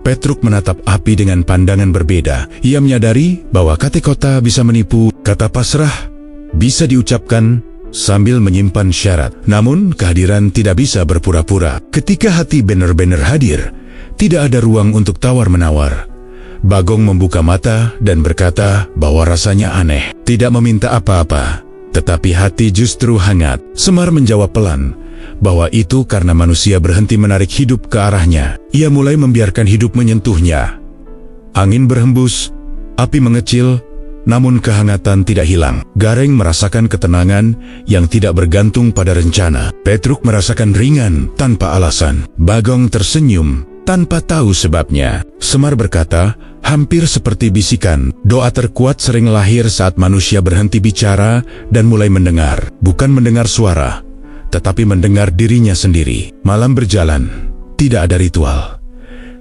Petruk menatap api dengan pandangan berbeda. Ia menyadari bahwa kata kota bisa menipu, kata pasrah bisa diucapkan sambil menyimpan syarat. Namun kehadiran tidak bisa berpura-pura. Ketika hati benar-benar hadir, tidak ada ruang untuk tawar-menawar. Bagong membuka mata dan berkata bahwa rasanya aneh. Tidak meminta apa-apa, tetapi hati justru hangat. Semar menjawab pelan bahwa itu karena manusia berhenti menarik hidup ke arahnya. Ia mulai membiarkan hidup menyentuhnya. Angin berhembus, api mengecil, namun kehangatan tidak hilang. Gareng merasakan ketenangan yang tidak bergantung pada rencana. Petruk merasakan ringan tanpa alasan. Bagong tersenyum tanpa tahu sebabnya. Semar berkata, hampir seperti bisikan, doa terkuat sering lahir saat manusia berhenti bicara dan mulai mendengar. Bukan mendengar suara, tetapi mendengar dirinya sendiri. Malam berjalan, tidak ada ritual,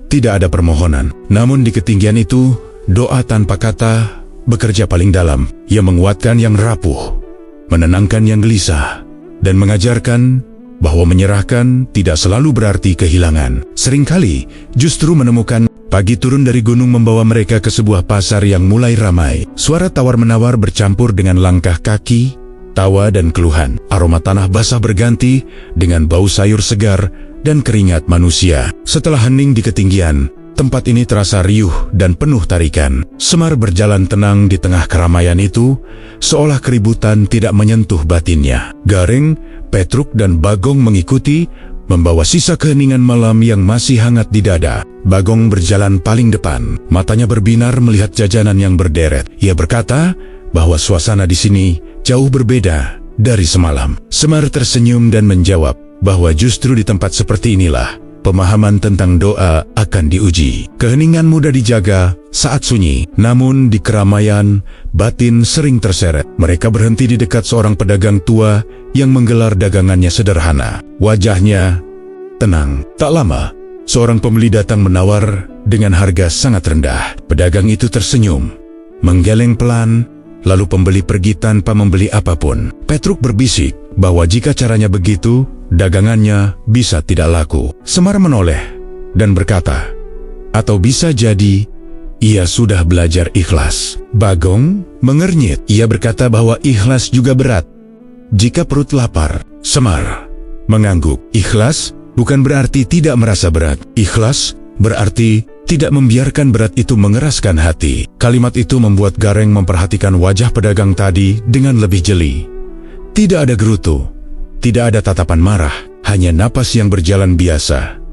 tidak ada permohonan. Namun di ketinggian itu, doa tanpa kata bekerja paling dalam. Ia menguatkan yang rapuh, menenangkan yang gelisah, dan mengajarkan bahwa menyerahkan tidak selalu berarti kehilangan. Seringkali justru menemukan. Pagi turun dari gunung membawa mereka ke sebuah pasar yang mulai ramai. Suara tawar-menawar bercampur dengan langkah kaki, tawa dan keluhan. Aroma tanah basah berganti dengan bau sayur segar dan keringat manusia. Setelah hening di ketinggian, tempat ini terasa riuh dan penuh tarikan. Semar berjalan tenang di tengah keramaian itu, seolah keributan tidak menyentuh batinnya. Gareng, Petruk dan Bagong mengikuti, membawa sisa keheningan malam yang masih hangat di dada. Bagong berjalan paling depan, matanya berbinar melihat jajanan yang berderet. Ia berkata bahwa suasana di sini jauh berbeda dari semalam. Semar tersenyum dan menjawab bahwa justru di tempat seperti inilah pemahaman tentang doa akan diuji. Keheningan mudah dijaga saat sunyi, namun di keramaian batin sering terseret. Mereka berhenti di dekat seorang pedagang tua yang menggelar dagangannya sederhana. Wajahnya tenang. Tak lama, seorang pembeli datang menawar dengan harga sangat rendah. Pedagang itu tersenyum, menggeleng pelan, lalu pembeli pergi tanpa membeli apapun. Petruk berbisik bahwa jika caranya begitu, dagangannya bisa tidak laku. Semar menoleh dan berkata, atau bisa jadi ia sudah belajar ikhlas. Bagong mengernyit. Ia berkata bahwa ikhlas juga berat jika perut lapar. Semar mengangguk. Ikhlas bukan berarti tidak merasa berat. Ikhlas berarti tidak membiarkan berat itu mengeraskan hati. Kalimat itu membuat Gareng memperhatikan wajah pedagang tadi dengan lebih jeli. Tidak ada gerutu, tidak ada tatapan marah, hanya napas yang berjalan biasa.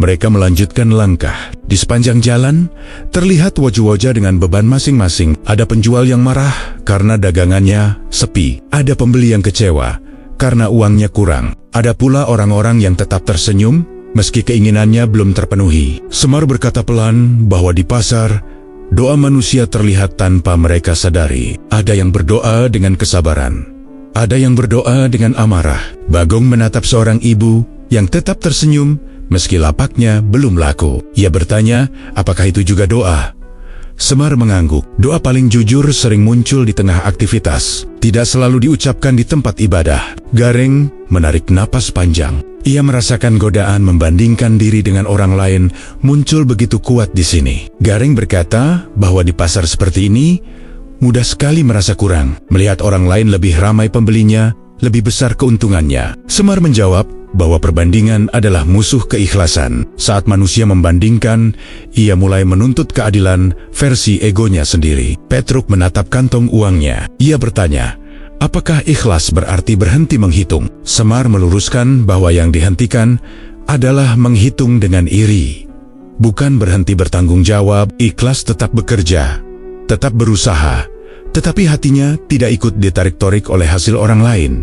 Mereka melanjutkan langkah. Di sepanjang jalan, terlihat wajah-wajah dengan beban masing-masing. Ada penjual yang marah karena dagangannya sepi. Ada pembeli yang kecewa karena uangnya kurang. Ada pula orang-orang yang tetap tersenyum meski keinginannya belum terpenuhi. Semar berkata pelan bahwa di pasar, doa manusia terlihat tanpa mereka sadari. Ada yang berdoa dengan kesabaran, ada yang berdoa dengan amarah. Bagong menatap seorang ibu yang tetap tersenyum meski lapaknya belum laku. Ia bertanya, apakah itu juga doa? Semar mengangguk. Doa paling jujur sering muncul di tengah aktivitas, tidak selalu diucapkan di tempat ibadah. Gareng menarik napas panjang. Ia merasakan godaan membandingkan diri dengan orang lain muncul begitu kuat di sini. Gareng berkata bahwa di pasar seperti ini, mudah sekali merasa kurang. Melihat orang lain lebih ramai pembelinya, lebih besar keuntungannya. Semar menjawab bahwa perbandingan adalah musuh keikhlasan. Saat manusia membandingkan, ia mulai menuntut keadilan versi egonya sendiri. Petruk menatap kantong uangnya. Ia bertanya, apakah ikhlas berarti berhenti menghitung? Semar meluruskan bahwa yang dihentikan adalah menghitung dengan iri. bukan berhenti bertanggung jawab, ikhlas tetap bekerja, tetap berusaha, tetapi hatinya tidak ikut ditarik-tarik oleh hasil orang lain.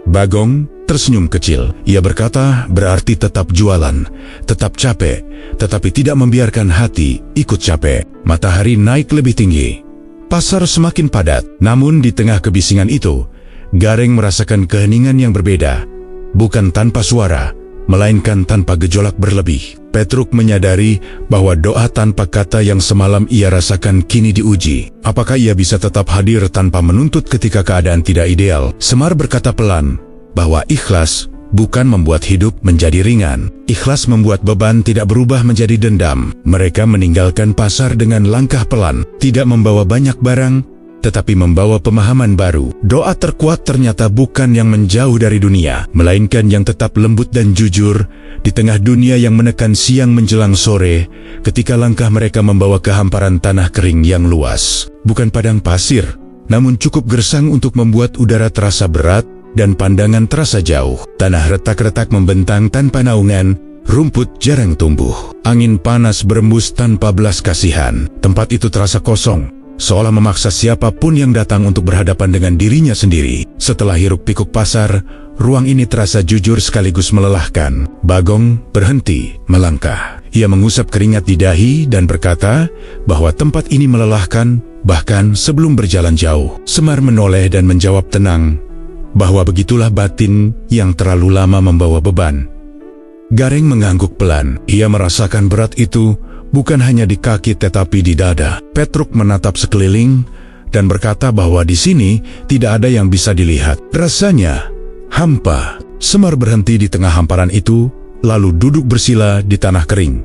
Bagong tersenyum kecil. Ia berkata, berarti tetap jualan, tetap capek, tetapi tidak membiarkan hati ikut capek. Matahari naik lebih tinggi. Pasar semakin padat, namun di tengah kebisingan itu, Gareng merasakan keheningan yang berbeda. Bukan tanpa suara, melainkan tanpa gejolak berlebih. Petruk menyadari bahwa doa tanpa kata yang semalam ia rasakan kini diuji. Apakah ia bisa tetap hadir tanpa menuntut ketika keadaan tidak ideal? Semar berkata pelan bahwa ikhlas bukan membuat hidup menjadi ringan. Ikhlas membuat beban tidak berubah menjadi dendam. Mereka meninggalkan pasar dengan langkah pelan, tidak membawa banyak barang, tetapi membawa pemahaman baru. Doa terkuat ternyata bukan yang menjauh dari dunia, melainkan yang tetap lembut dan jujur di tengah dunia yang menekan siang menjelang sore, ketika langkah mereka membawa ke hamparan tanah kering yang luas. Bukan padang pasir, namun cukup gersang untuk membuat udara terasa berat dan pandangan terasa jauh. Tanah retak-retak membentang tanpa naungan, rumput jarang tumbuh. Angin panas berembus tanpa belas kasihan. Tempat itu terasa kosong, seolah memaksa siapapun yang datang untuk berhadapan dengan dirinya sendiri. Setelah hiruk-pikuk pasar, ruang ini terasa jujur sekaligus melelahkan. Bagong berhenti melangkah. Ia mengusap keringat di dahi dan berkata bahwa tempat ini melelahkan bahkan sebelum berjalan jauh. Semar menoleh dan menjawab tenang bahwa begitulah batin yang terlalu lama membawa beban. Gareng mengangguk pelan. Ia merasakan berat itu bukan hanya di kaki tetapi di dada. Petruk menatap sekeliling dan berkata bahwa di sini tidak ada yang bisa dilihat. Rasanya hampa. Semar berhenti di tengah hamparan itu, lalu duduk bersila di tanah kering.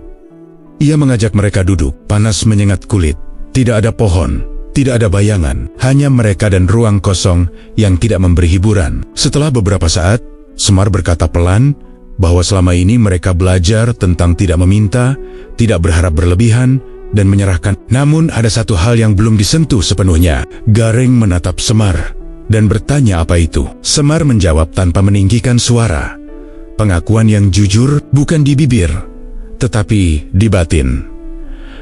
Ia mengajak mereka duduk. Panas menyengat kulit. Tidak ada pohon, tidak ada bayangan, hanya mereka dan ruang kosong yang tidak memberi hiburan. Setelah beberapa saat, Semar berkata pelan bahwa selama ini mereka belajar tentang tidak meminta, tidak berharap berlebihan, dan menyerahkan. Namun ada satu hal yang belum disentuh sepenuhnya. Gareng menatap Semar dan bertanya apa itu. Semar menjawab tanpa meninggikan suara. Pengakuan yang jujur bukan di bibir, tetapi di batin.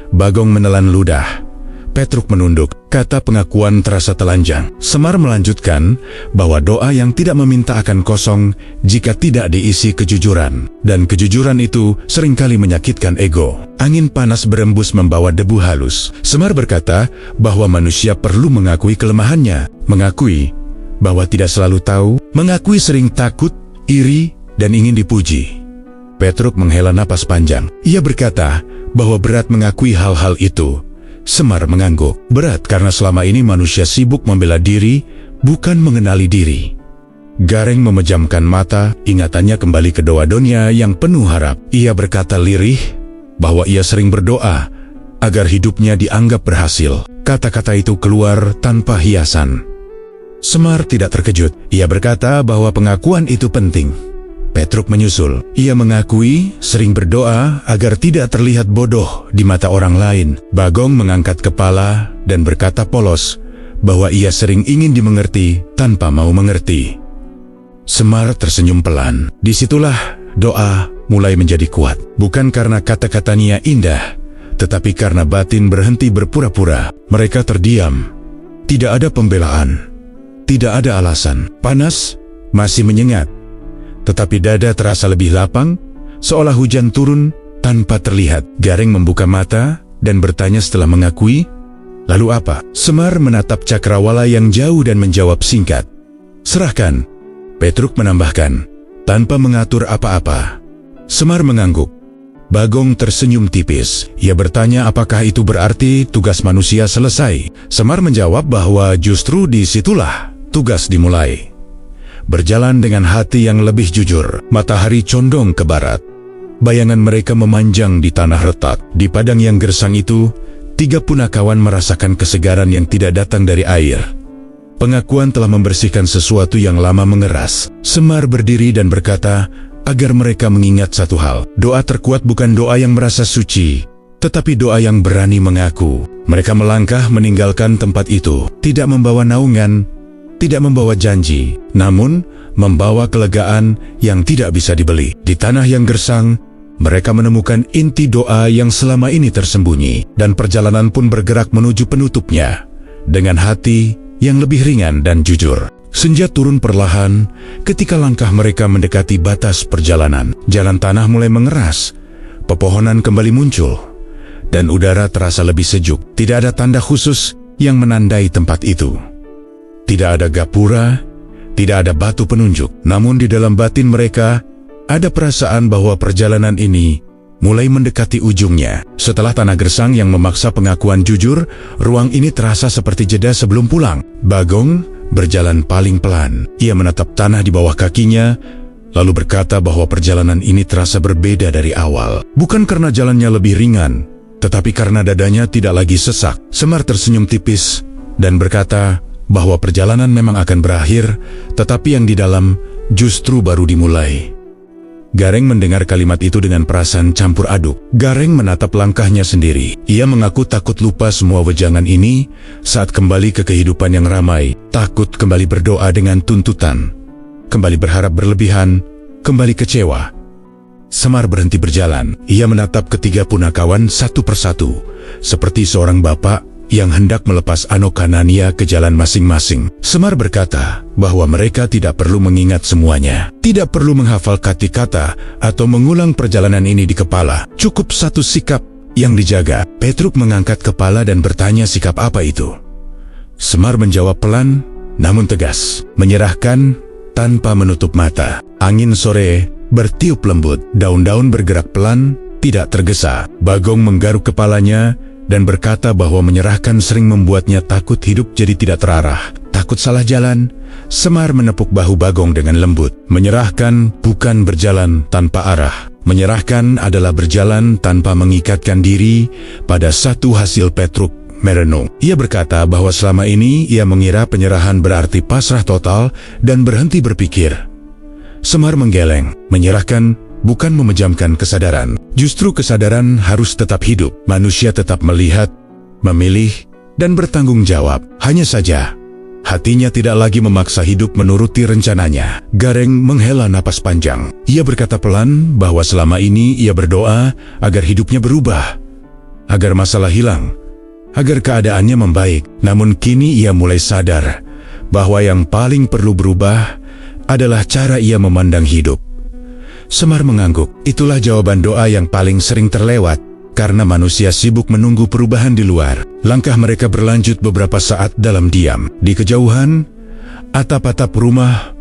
Bagong menelan ludah. Petruk menunduk. Kata pengakuan terasa telanjang. Semar melanjutkan bahwa doa yang tidak meminta akan kosong jika tidak diisi kejujuran. Dan kejujuran itu seringkali menyakitkan ego. Angin panas berembus membawa debu halus. Semar berkata bahwa manusia perlu mengakui kelemahannya, mengakui bahwa tidak selalu tahu, mengakui sering takut, iri, dan ingin dipuji. Petruk menghela napas panjang. Ia berkata bahwa berat mengakui hal-hal itu. Semar mengangguk. Berat karena selama ini manusia sibuk membela diri, bukan mengenali diri. Gareng memejamkan mata, ingatannya kembali ke doa-doanya yang penuh harap. Ia berkata lirih bahwa ia sering berdoa agar hidupnya dianggap berhasil. Kata-kata itu keluar tanpa hiasan. Semar tidak terkejut. Ia berkata bahwa pengakuan itu penting. Petruk menyusul. Ia mengakui sering berdoa agar tidak terlihat bodoh di mata orang lain. Bagong mengangkat kepala dan berkata polos bahwa ia sering ingin dimengerti tanpa mau mengerti. Semar tersenyum pelan. Disitulah doa mulai menjadi kuat. Bukan karena kata-katanya indah, tetapi karena batin berhenti berpura-pura. Mereka terdiam. Tidak ada pembelaan. Tidak ada alasan. Panas masih menyengat, tetapi dada terasa lebih lapang, seolah hujan turun tanpa terlihat. Gareng membuka mata dan bertanya setelah mengakui, lalu apa? Semar menatap cakrawala yang jauh dan menjawab singkat, serahkan. Petruk menambahkan, tanpa mengatur apa-apa. Semar mengangguk. Bagong tersenyum tipis. Ia bertanya apakah itu berarti tugas manusia selesai. Semar menjawab bahwa justru disitulah tugas dimulai. Berjalan dengan hati yang lebih jujur. Matahari condong ke barat. Bayangan mereka memanjang di tanah retak. Di padang yang gersang itu, 3 punakawan merasakan kesegaran yang tidak datang dari air. Pengakuan telah membersihkan sesuatu yang lama mengeras. Semar berdiri dan berkata agar mereka mengingat satu hal. Doa terkuat bukan doa yang merasa suci, tetapi doa yang berani mengaku. Mereka melangkah meninggalkan tempat itu, tidak membawa naungan, tidak membawa janji, namun membawa kelegaan yang tidak bisa dibeli. Di tanah yang gersang, mereka menemukan inti doa yang selama ini tersembunyi, dan perjalanan pun bergerak menuju penutupnya dengan hati yang lebih ringan dan jujur. Senja turun perlahan ketika langkah mereka mendekati batas perjalanan. Jalan tanah mulai mengeras, pepohonan kembali muncul, dan udara terasa lebih sejuk. Tidak ada tanda khusus yang menandai tempat itu. Tidak ada gapura, tidak ada batu penunjuk. Namun di dalam batin mereka ada perasaan bahwa perjalanan ini mulai mendekati ujungnya. Setelah tanah gersang yang memaksa pengakuan jujur, ruang ini terasa seperti jeda sebelum pulang. Bagong berjalan paling pelan. Ia menatap tanah di bawah kakinya, lalu berkata bahwa perjalanan ini terasa berbeda dari awal. Bukan karena jalannya lebih ringan, tetapi karena dadanya tidak lagi sesak. Semar tersenyum tipis dan berkata bahwa perjalanan memang akan berakhir, tetapi yang di dalam justru baru dimulai. Gareng mendengar kalimat itu dengan perasaan campur aduk. Gareng menatap langkahnya sendiri. Ia mengaku takut lupa semua wejangan ini saat kembali ke kehidupan yang ramai. Takut kembali berdoa dengan tuntutan, kembali berharap berlebihan, kembali kecewa. Semar berhenti berjalan. Ia menatap ketiga punakawan satu persatu, seperti seorang bapak yang hendak melepas Anokanania ke jalan masing-masing. Semar berkata bahwa mereka tidak perlu mengingat semuanya, tidak perlu menghafal kata-kata atau mengulang perjalanan ini di kepala. Cukup satu sikap yang dijaga. Petruk mengangkat kepala dan bertanya sikap apa itu. Semar menjawab pelan namun tegas, menyerahkan tanpa menutup mata. Angin sore bertiup lembut, daun-daun bergerak pelan, tidak tergesa. Bagong menggaruk kepalanya dan berkata bahwa menyerahkan sering membuatnya takut hidup jadi tidak terarah, takut salah jalan. Semar menepuk bahu Bagong dengan lembut. Menyerahkan bukan berjalan tanpa arah. Menyerahkan adalah berjalan tanpa mengikatkan diri pada satu hasil. Petruk merenung. Ia berkata bahwa selama ini ia mengira penyerahan berarti pasrah total dan berhenti berpikir. Semar menggeleng. Menyerahkan bukan memejamkan kesadaran. Justru kesadaran harus tetap hidup. Manusia tetap melihat, memilih, dan bertanggung jawab. Hanya saja, hatinya tidak lagi memaksa hidup menuruti rencananya. Gareng menghela napas panjang. Ia berkata pelan bahwa selama ini ia berdoa agar hidupnya berubah, agar masalah hilang, agar keadaannya membaik. Namun kini ia mulai sadar bahwa yang paling perlu berubah adalah cara ia memandang hidup. Semar mengangguk. Itulah jawaban doa yang paling sering terlewat, karena manusia sibuk menunggu perubahan di luar. Langkah mereka berlanjut beberapa saat dalam diam. Di kejauhan, atap-atap rumah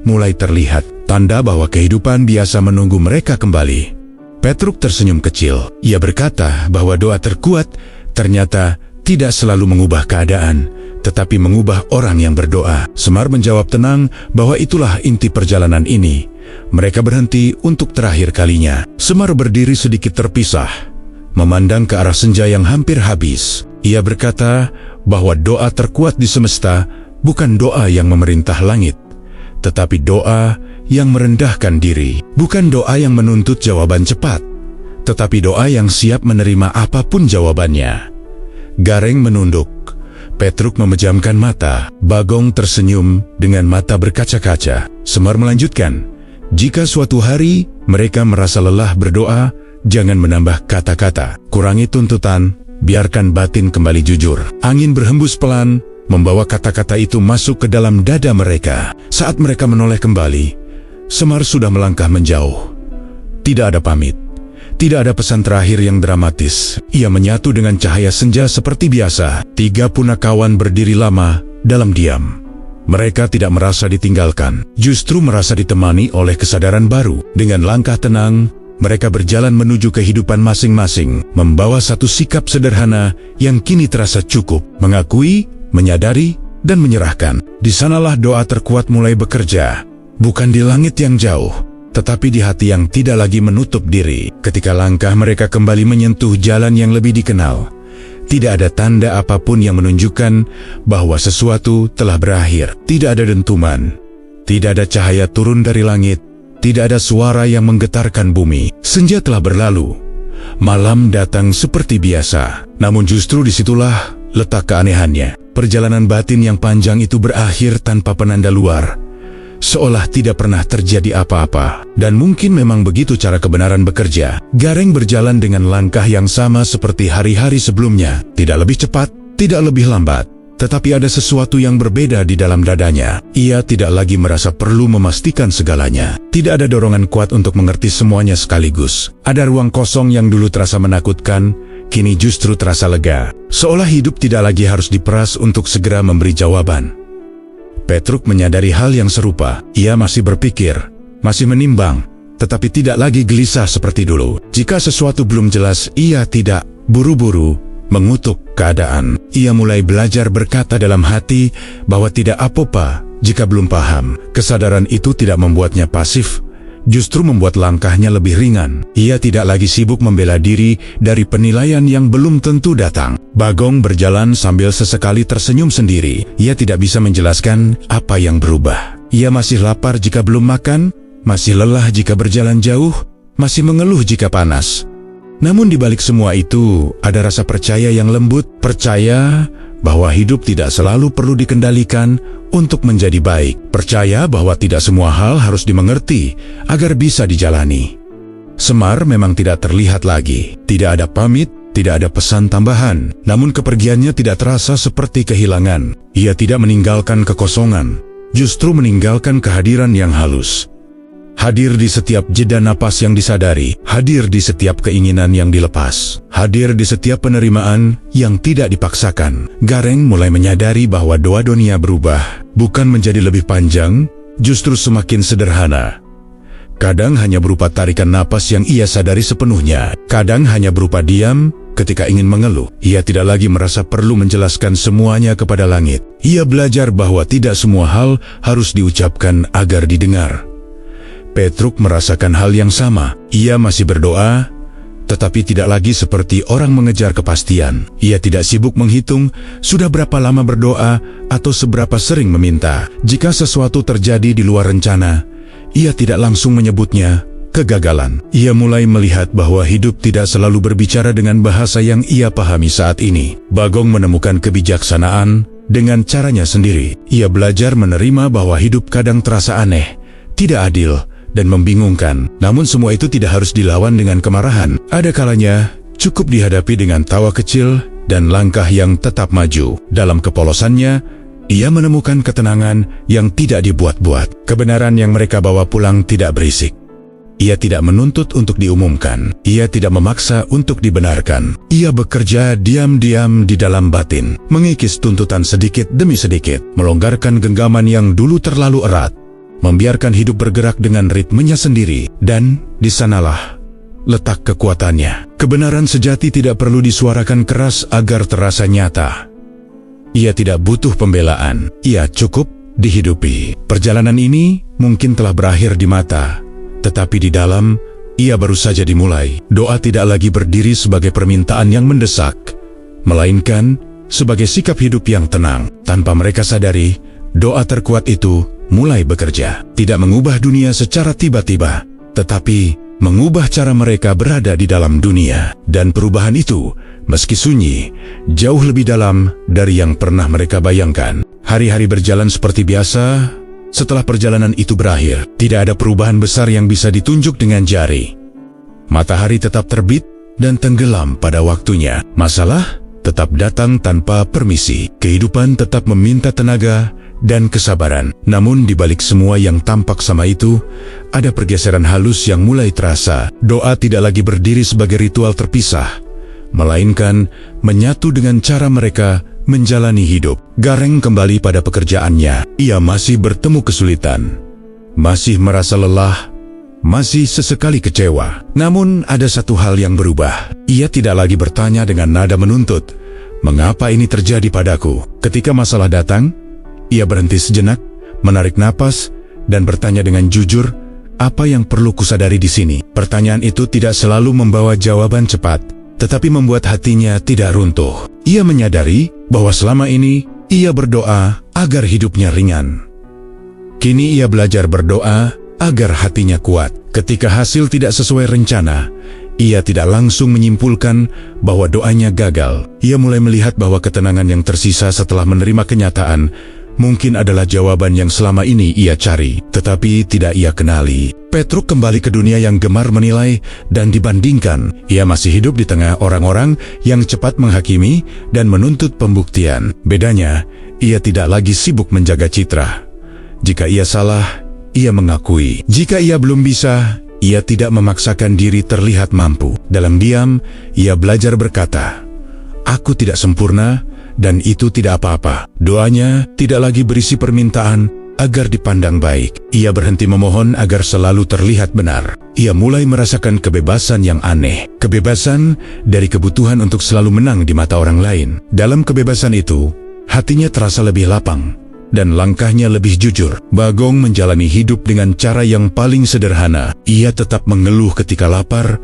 mulai terlihat, tanda bahwa kehidupan biasa menunggu mereka kembali. Petruk tersenyum kecil. Ia berkata bahwa doa terkuat ternyata tidak selalu mengubah keadaan, tetapi mengubah orang yang berdoa. Semar menjawab tenang bahwa itulah inti perjalanan ini. Mereka berhenti untuk terakhir kalinya. Semar berdiri sedikit terpisah, memandang ke arah senja yang hampir habis. Ia berkata bahwa doa terkuat di semesta bukan doa yang memerintah langit, tetapi doa yang merendahkan diri. Bukan doa yang menuntut jawaban cepat, tetapi doa yang siap menerima apapun jawabannya. Gareng menunduk. Petruk memejamkan mata. Bagong tersenyum dengan mata berkaca-kaca. Semar melanjutkan, jika suatu hari mereka merasa lelah berdoa, jangan menambah kata-kata. Kurangi tuntutan, biarkan batin kembali jujur. Angin berhembus pelan, membawa kata-kata itu masuk ke dalam dada mereka. Saat mereka menoleh kembali, Semar sudah melangkah menjauh. Tidak ada pamit, tidak ada pesan terakhir yang dramatis. Ia menyatu dengan cahaya senja seperti biasa. Tiga punakawan berdiri lama dalam diam. Mereka tidak merasa ditinggalkan, justru merasa ditemani oleh kesadaran baru. Dengan langkah tenang, mereka berjalan menuju kehidupan masing-masing, membawa satu sikap sederhana yang kini terasa cukup: mengakui, menyadari, dan menyerahkan. Di sanalah doa terkuat mulai bekerja, bukan di langit yang jauh, tetapi di hati yang tidak lagi menutup diri. Ketika langkah mereka kembali menyentuh jalan yang lebih dikenal, tidak ada tanda apapun yang menunjukkan bahwa sesuatu telah berakhir. Tidak ada dentuman, tidak ada cahaya turun dari langit, tidak ada suara yang menggetarkan bumi. Senja telah berlalu, malam datang seperti biasa. Namun justru disitulah letak keanehannya. Perjalanan batin yang panjang itu berakhir tanpa penanda luar. seolah tidak pernah terjadi apa-apa. Dan mungkin memang begitu cara kebenaran bekerja. Gareng berjalan dengan langkah yang sama seperti hari-hari sebelumnya. Tidak lebih cepat, tidak lebih lambat. Tetapi ada sesuatu yang berbeda di dalam dadanya. Ia tidak lagi merasa perlu memastikan segalanya. Tidak ada dorongan kuat untuk mengerti semuanya sekaligus. Ada ruang kosong yang dulu terasa menakutkan, kini justru terasa lega. Seolah hidup tidak lagi harus diperas untuk segera memberi jawaban. Petruk menyadari hal yang serupa. Ia masih berpikir, masih menimbang, tetapi tidak lagi gelisah seperti dulu. Jika sesuatu belum jelas, ia tidak buru-buru mengutuk keadaan. Ia mulai belajar berkata dalam hati bahwa tidak apa-apa jika belum paham. Kesadaran itu tidak membuatnya pasif, justru membuat langkahnya lebih ringan. Ia tidak lagi sibuk membela diri dari penilaian yang belum tentu datang. Bagong berjalan sambil sesekali tersenyum sendiri. Ia tidak bisa menjelaskan apa yang berubah. Ia masih lapar jika belum makan, masih lelah jika berjalan jauh, masih mengeluh jika panas. Namun di balik semua itu, ada rasa percaya yang lembut, percaya bahwa hidup tidak selalu perlu dikendalikan untuk menjadi baik, percaya bahwa tidak semua hal harus dimengerti agar bisa dijalani. Semar memang tidak terlihat lagi, tidak ada pamit, tidak ada pesan tambahan, namun kepergiannya tidak terasa seperti kehilangan. Ia tidak meninggalkan kekosongan, justru meninggalkan kehadiran yang halus. Hadir di setiap jeda napas yang disadari, hadir di setiap keinginan yang dilepas, hadir di setiap penerimaan yang tidak dipaksakan. Gareng mulai menyadari bahwa doa dunia berubah, bukan menjadi lebih panjang, justru semakin sederhana. Kadang hanya berupa tarikan napas yang ia sadari sepenuhnya, kadang hanya berupa diam ketika ingin mengeluh. Ia tidak lagi merasa perlu menjelaskan semuanya kepada langit. Ia belajar bahwa tidak semua hal harus diucapkan agar didengar. Petruk merasakan hal yang sama. Ia masih berdoa, tetapi tidak lagi seperti orang mengejar kepastian. Ia tidak sibuk menghitung sudah berapa lama berdoa atau seberapa sering meminta. Jika sesuatu terjadi di luar rencana, ia tidak langsung menyebutnya kegagalan. Ia mulai melihat bahwa hidup tidak selalu berbicara dengan bahasa yang ia pahami saat ini. Bagong menemukan kebijaksanaan dengan caranya sendiri. Ia belajar menerima bahwa hidup kadang terasa aneh, tidak adil, dan membingungkan. Namun semua itu tidak harus dilawan dengan kemarahan. Ada kalanya cukup dihadapi dengan tawa kecil dan langkah yang tetap maju. Dalam kepolosannya, ia menemukan ketenangan yang tidak dibuat-buat. Kebenaran yang mereka bawa pulang tidak berisik. Ia tidak menuntut untuk diumumkan. Ia tidak memaksa untuk dibenarkan. Ia bekerja diam-diam di dalam batin, mengikis tuntutan sedikit demi sedikit, melonggarkan genggaman yang dulu terlalu erat, membiarkan hidup bergerak dengan ritmenya sendiri, dan di sanalah letak kekuatannya. Kebenaran sejati tidak perlu disuarakan keras agar terasa nyata. Ia tidak butuh pembelaan, ia cukup dihidupi. Perjalanan ini mungkin telah berakhir di mata, tetapi di dalam, ia baru saja dimulai. Doa tidak lagi berdiri sebagai permintaan yang mendesak, melainkan sebagai sikap hidup yang tenang. Tanpa mereka sadari, doa terkuat itu mulai bekerja, tidak mengubah dunia secara tiba-tiba, tetapi mengubah cara mereka berada di dalam dunia. Dan perubahan itu, meski sunyi, jauh lebih dalam dari yang pernah mereka bayangkan. Hari-hari berjalan seperti biasa. Setelah perjalanan itu berakhir, tidak ada perubahan besar yang bisa ditunjuk dengan jari. Matahari tetap terbit dan tenggelam pada waktunya. Masalah tetap datang tanpa permisi. Kehidupan tetap meminta tenaga dan kesabaran. Namun di balik semua yang tampak sama itu, ada pergeseran halus yang mulai terasa. Doa tidak lagi berdiri sebagai ritual terpisah, melainkan menyatu dengan cara mereka menjalani hidup. Gareng kembali pada pekerjaannya. Ia masih bertemu kesulitan, masih merasa lelah, masih sesekali kecewa. Namun ada satu hal yang berubah. Ia tidak lagi bertanya dengan nada menuntut, "Mengapa ini terjadi padaku?" Ketika masalah datang, ia berhenti sejenak, menarik napas, dan bertanya dengan jujur, "Apa yang perlu kusadari di sini?" Pertanyaan itu tidak selalu membawa jawaban cepat, tetapi membuat hatinya tidak runtuh. Ia menyadari bahwa selama ini ia berdoa agar hidupnya ringan. Kini ia belajar berdoa agar hatinya kuat. Ketika hasil tidak sesuai rencana, ia tidak langsung menyimpulkan bahwa doanya gagal. Ia mulai melihat bahwa ketenangan yang tersisa setelah menerima kenyataan mungkin adalah jawaban yang selama ini ia cari, tetapi tidak ia kenali. Petruk kembali ke dunia yang gemar menilai dan dibandingkan. Ia masih hidup di tengah orang-orang yang cepat menghakimi dan menuntut pembuktian. Bedanya, ia tidak lagi sibuk menjaga citra. Jika ia salah, ia mengakui. Jika ia belum bisa, ia tidak memaksakan diri terlihat mampu. Dalam diam, ia belajar berkata, "Aku tidak sempurna, dan itu tidak apa-apa." Doanya tidak lagi berisi permintaan agar dipandang baik. Ia berhenti memohon agar selalu terlihat benar. Ia mulai merasakan kebebasan yang aneh. Kebebasan dari kebutuhan untuk selalu menang di mata orang lain. Dalam kebebasan itu, hatinya terasa lebih lapang dan langkahnya lebih jujur. Bagong menjalani hidup dengan cara yang paling sederhana. Ia tetap mengeluh ketika lapar,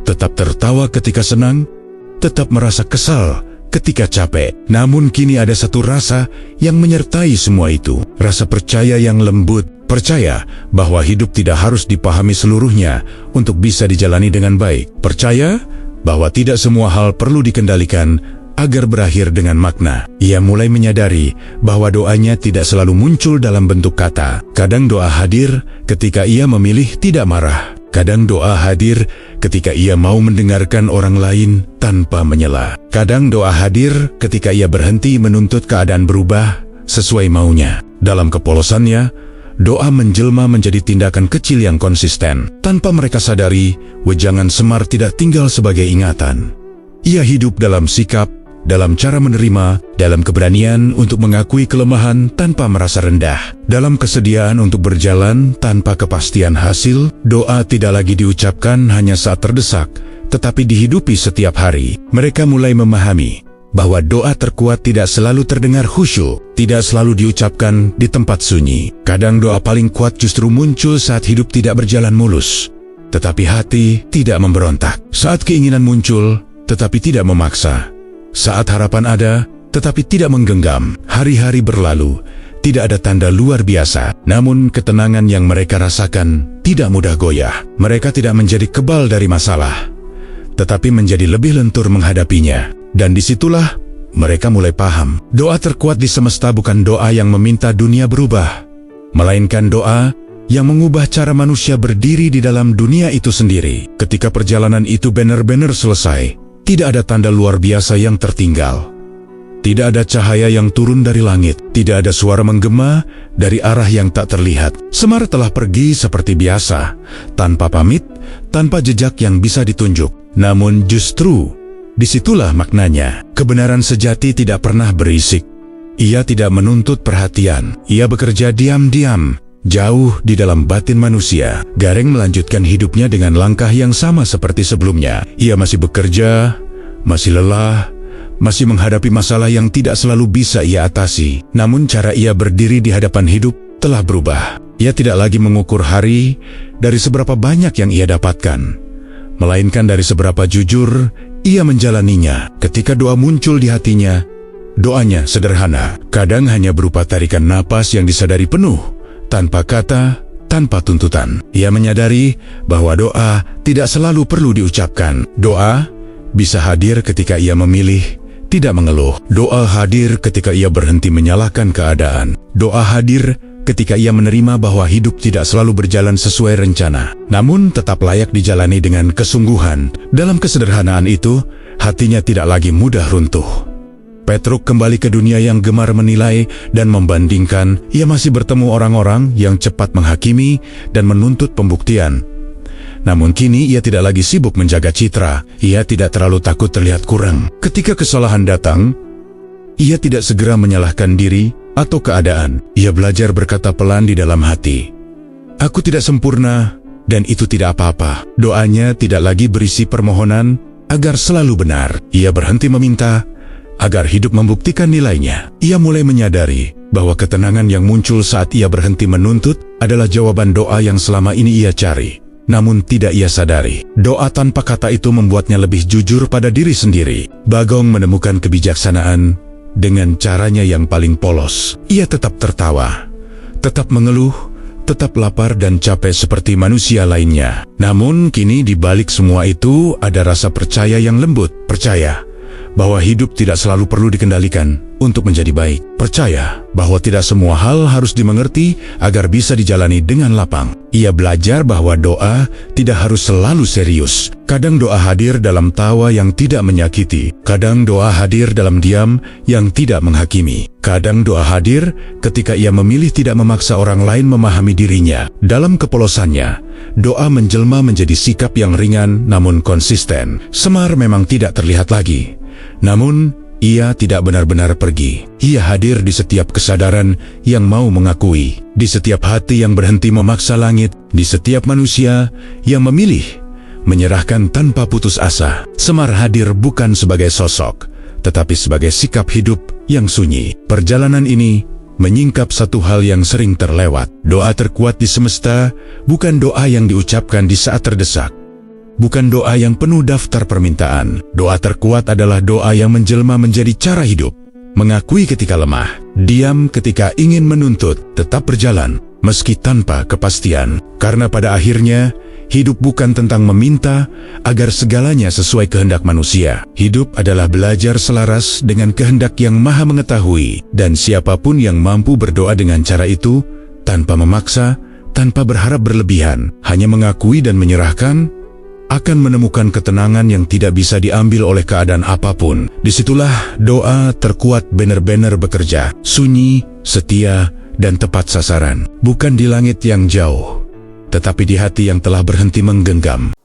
tetap tertawa ketika senang, tetap merasa kesal ketika capek. Namun kini ada satu rasa yang menyertai semua itu. Rasa percaya yang lembut. Percaya bahwa hidup tidak harus dipahami seluruhnya untuk bisa dijalani dengan baik. Percaya bahwa tidak semua hal perlu dikendalikan agar berakhir dengan makna. Ia mulai menyadari bahwa doanya tidak selalu muncul dalam bentuk kata. Kadang doa hadir ketika ia memilih tidak marah. Kadang doa hadir ketika ia mau mendengarkan orang lain tanpa menyela. Kadang doa hadir ketika ia berhenti menuntut keadaan berubah sesuai maunya. Dalam kepolosannya, doa menjelma menjadi tindakan kecil yang konsisten. Tanpa mereka sadari, wejangan Semar tidak tinggal sebagai ingatan. Ia hidup dalam sikap, dalam cara menerima, dalam keberanian untuk mengakui kelemahan tanpa merasa rendah, dalam kesediaan untuk berjalan tanpa kepastian hasil. Doa tidak lagi diucapkan hanya saat terdesak, tetapi dihidupi setiap hari. Mereka mulai memahami bahwa doa terkuat tidak selalu terdengar khusyuk, tidak selalu diucapkan di tempat sunyi. Kadang doa paling kuat justru muncul saat hidup tidak berjalan mulus, tetapi hati tidak memberontak. Saat keinginan muncul, tetapi tidak memaksa. Saat harapan ada, tetapi tidak menggenggam. Hari-hari berlalu, tidak ada tanda luar biasa. Namun ketenangan yang mereka rasakan tidak mudah goyah. Mereka tidak menjadi kebal dari masalah, tetapi menjadi lebih lentur menghadapinya. Dan disitulah mereka mulai paham. Doa terkuat di semesta bukan doa yang meminta dunia berubah, melainkan doa yang mengubah cara manusia berdiri di dalam dunia itu sendiri. Ketika perjalanan itu benar-benar selesai, tidak ada tanda luar biasa yang tertinggal. Tidak ada cahaya yang turun dari langit. Tidak ada suara menggema dari arah yang tak terlihat. Semar telah pergi seperti biasa, tanpa pamit, tanpa jejak yang bisa ditunjuk. Namun justru disitulah maknanya. Kebenaran sejati tidak pernah berisik. Ia tidak menuntut perhatian. Ia bekerja diam-diam, jauh di dalam batin manusia. Gareng melanjutkan hidupnya dengan langkah yang sama seperti sebelumnya. Ia masih bekerja, masih lelah, masih menghadapi masalah yang tidak selalu bisa ia atasi. Namun cara ia berdiri di hadapan hidup telah berubah. Ia tidak lagi mengukur hari dari seberapa banyak yang ia dapatkan, melainkan dari seberapa jujur ia menjalaninya. Ketika doa muncul di hatinya, doanya sederhana. Kadang hanya berupa tarikan napas yang disadari penuh, tanpa kata, tanpa tuntutan. Ia menyadari bahwa doa tidak selalu perlu diucapkan. Doa bisa hadir ketika ia memilih tidak mengeluh. Doa hadir ketika ia berhenti menyalahkan keadaan. Doa hadir ketika ia menerima bahwa hidup tidak selalu berjalan sesuai rencana, namun tetap layak dijalani dengan kesungguhan. Dalam kesederhanaan itu, hatinya tidak lagi mudah runtuh. Petruk kembali ke dunia yang gemar menilai dan membandingkan. Ia masih bertemu orang-orang yang cepat menghakimi dan menuntut pembuktian. Namun kini ia tidak lagi sibuk menjaga citra. Ia tidak terlalu takut terlihat kurang. Ketika kesalahan datang, ia tidak segera menyalahkan diri atau keadaan. Ia belajar berkata pelan di dalam hati, "Aku tidak sempurna, dan itu tidak apa-apa." Doanya tidak lagi berisi permohonan agar selalu benar. Ia berhenti meminta agar hidup membuktikan nilainya. Ia mulai menyadari bahwa ketenangan yang muncul saat ia berhenti menuntut adalah jawaban doa yang selama ini ia cari. Namun tidak ia sadari, doa tanpa kata itu membuatnya lebih jujur pada diri sendiri. Bagong menemukan kebijaksanaan dengan caranya yang paling polos. Ia tetap tertawa, tetap mengeluh, tetap lapar dan capek seperti manusia lainnya. Namun kini di balik semua itu ada rasa percaya yang lembut. Percaya bahwa hidup tidak selalu perlu dikendalikan untuk menjadi baik. Percaya bahwa tidak semua hal harus dimengerti agar bisa dijalani dengan lapang. Ia belajar bahwa doa tidak harus selalu serius. Kadang doa hadir dalam tawa yang tidak menyakiti. Kadang doa hadir dalam diam yang tidak menghakimi. Kadang doa hadir ketika ia memilih tidak memaksa orang lain memahami dirinya. Dalam kepolosannya, doa menjelma menjadi sikap yang ringan namun konsisten. Semar memang tidak terlihat lagi. Namun, ia tidak benar-benar pergi. Ia hadir di setiap kesadaran yang mau mengakui, di setiap hati yang berhenti memaksa langit, di setiap manusia yang memilih menyerahkan tanpa putus asa. Semar hadir bukan sebagai sosok, tetapi sebagai sikap hidup yang sunyi. Perjalanan ini menyingkap satu hal yang sering terlewat. Doa terkuat di semesta bukan doa yang diucapkan di saat terdesak. Bukan doa yang penuh daftar permintaan. Doa terkuat adalah doa yang menjelma menjadi cara hidup. Mengakui ketika lemah, diam ketika ingin menuntut, tetap berjalan, meski tanpa kepastian. Karena pada akhirnya, hidup bukan tentang meminta agar segalanya sesuai kehendak manusia. Hidup adalah belajar selaras dengan kehendak yang maha mengetahui. Dan siapapun yang mampu berdoa dengan cara itu, tanpa memaksa, tanpa berharap berlebihan, hanya mengakui dan menyerahkan, akan menemukan ketenangan yang tidak bisa diambil oleh keadaan apapun. Disitulah doa terkuat benar-benar bekerja, sunyi, setia, dan tepat sasaran. Bukan di langit yang jauh, tetapi di hati yang telah berhenti menggenggam.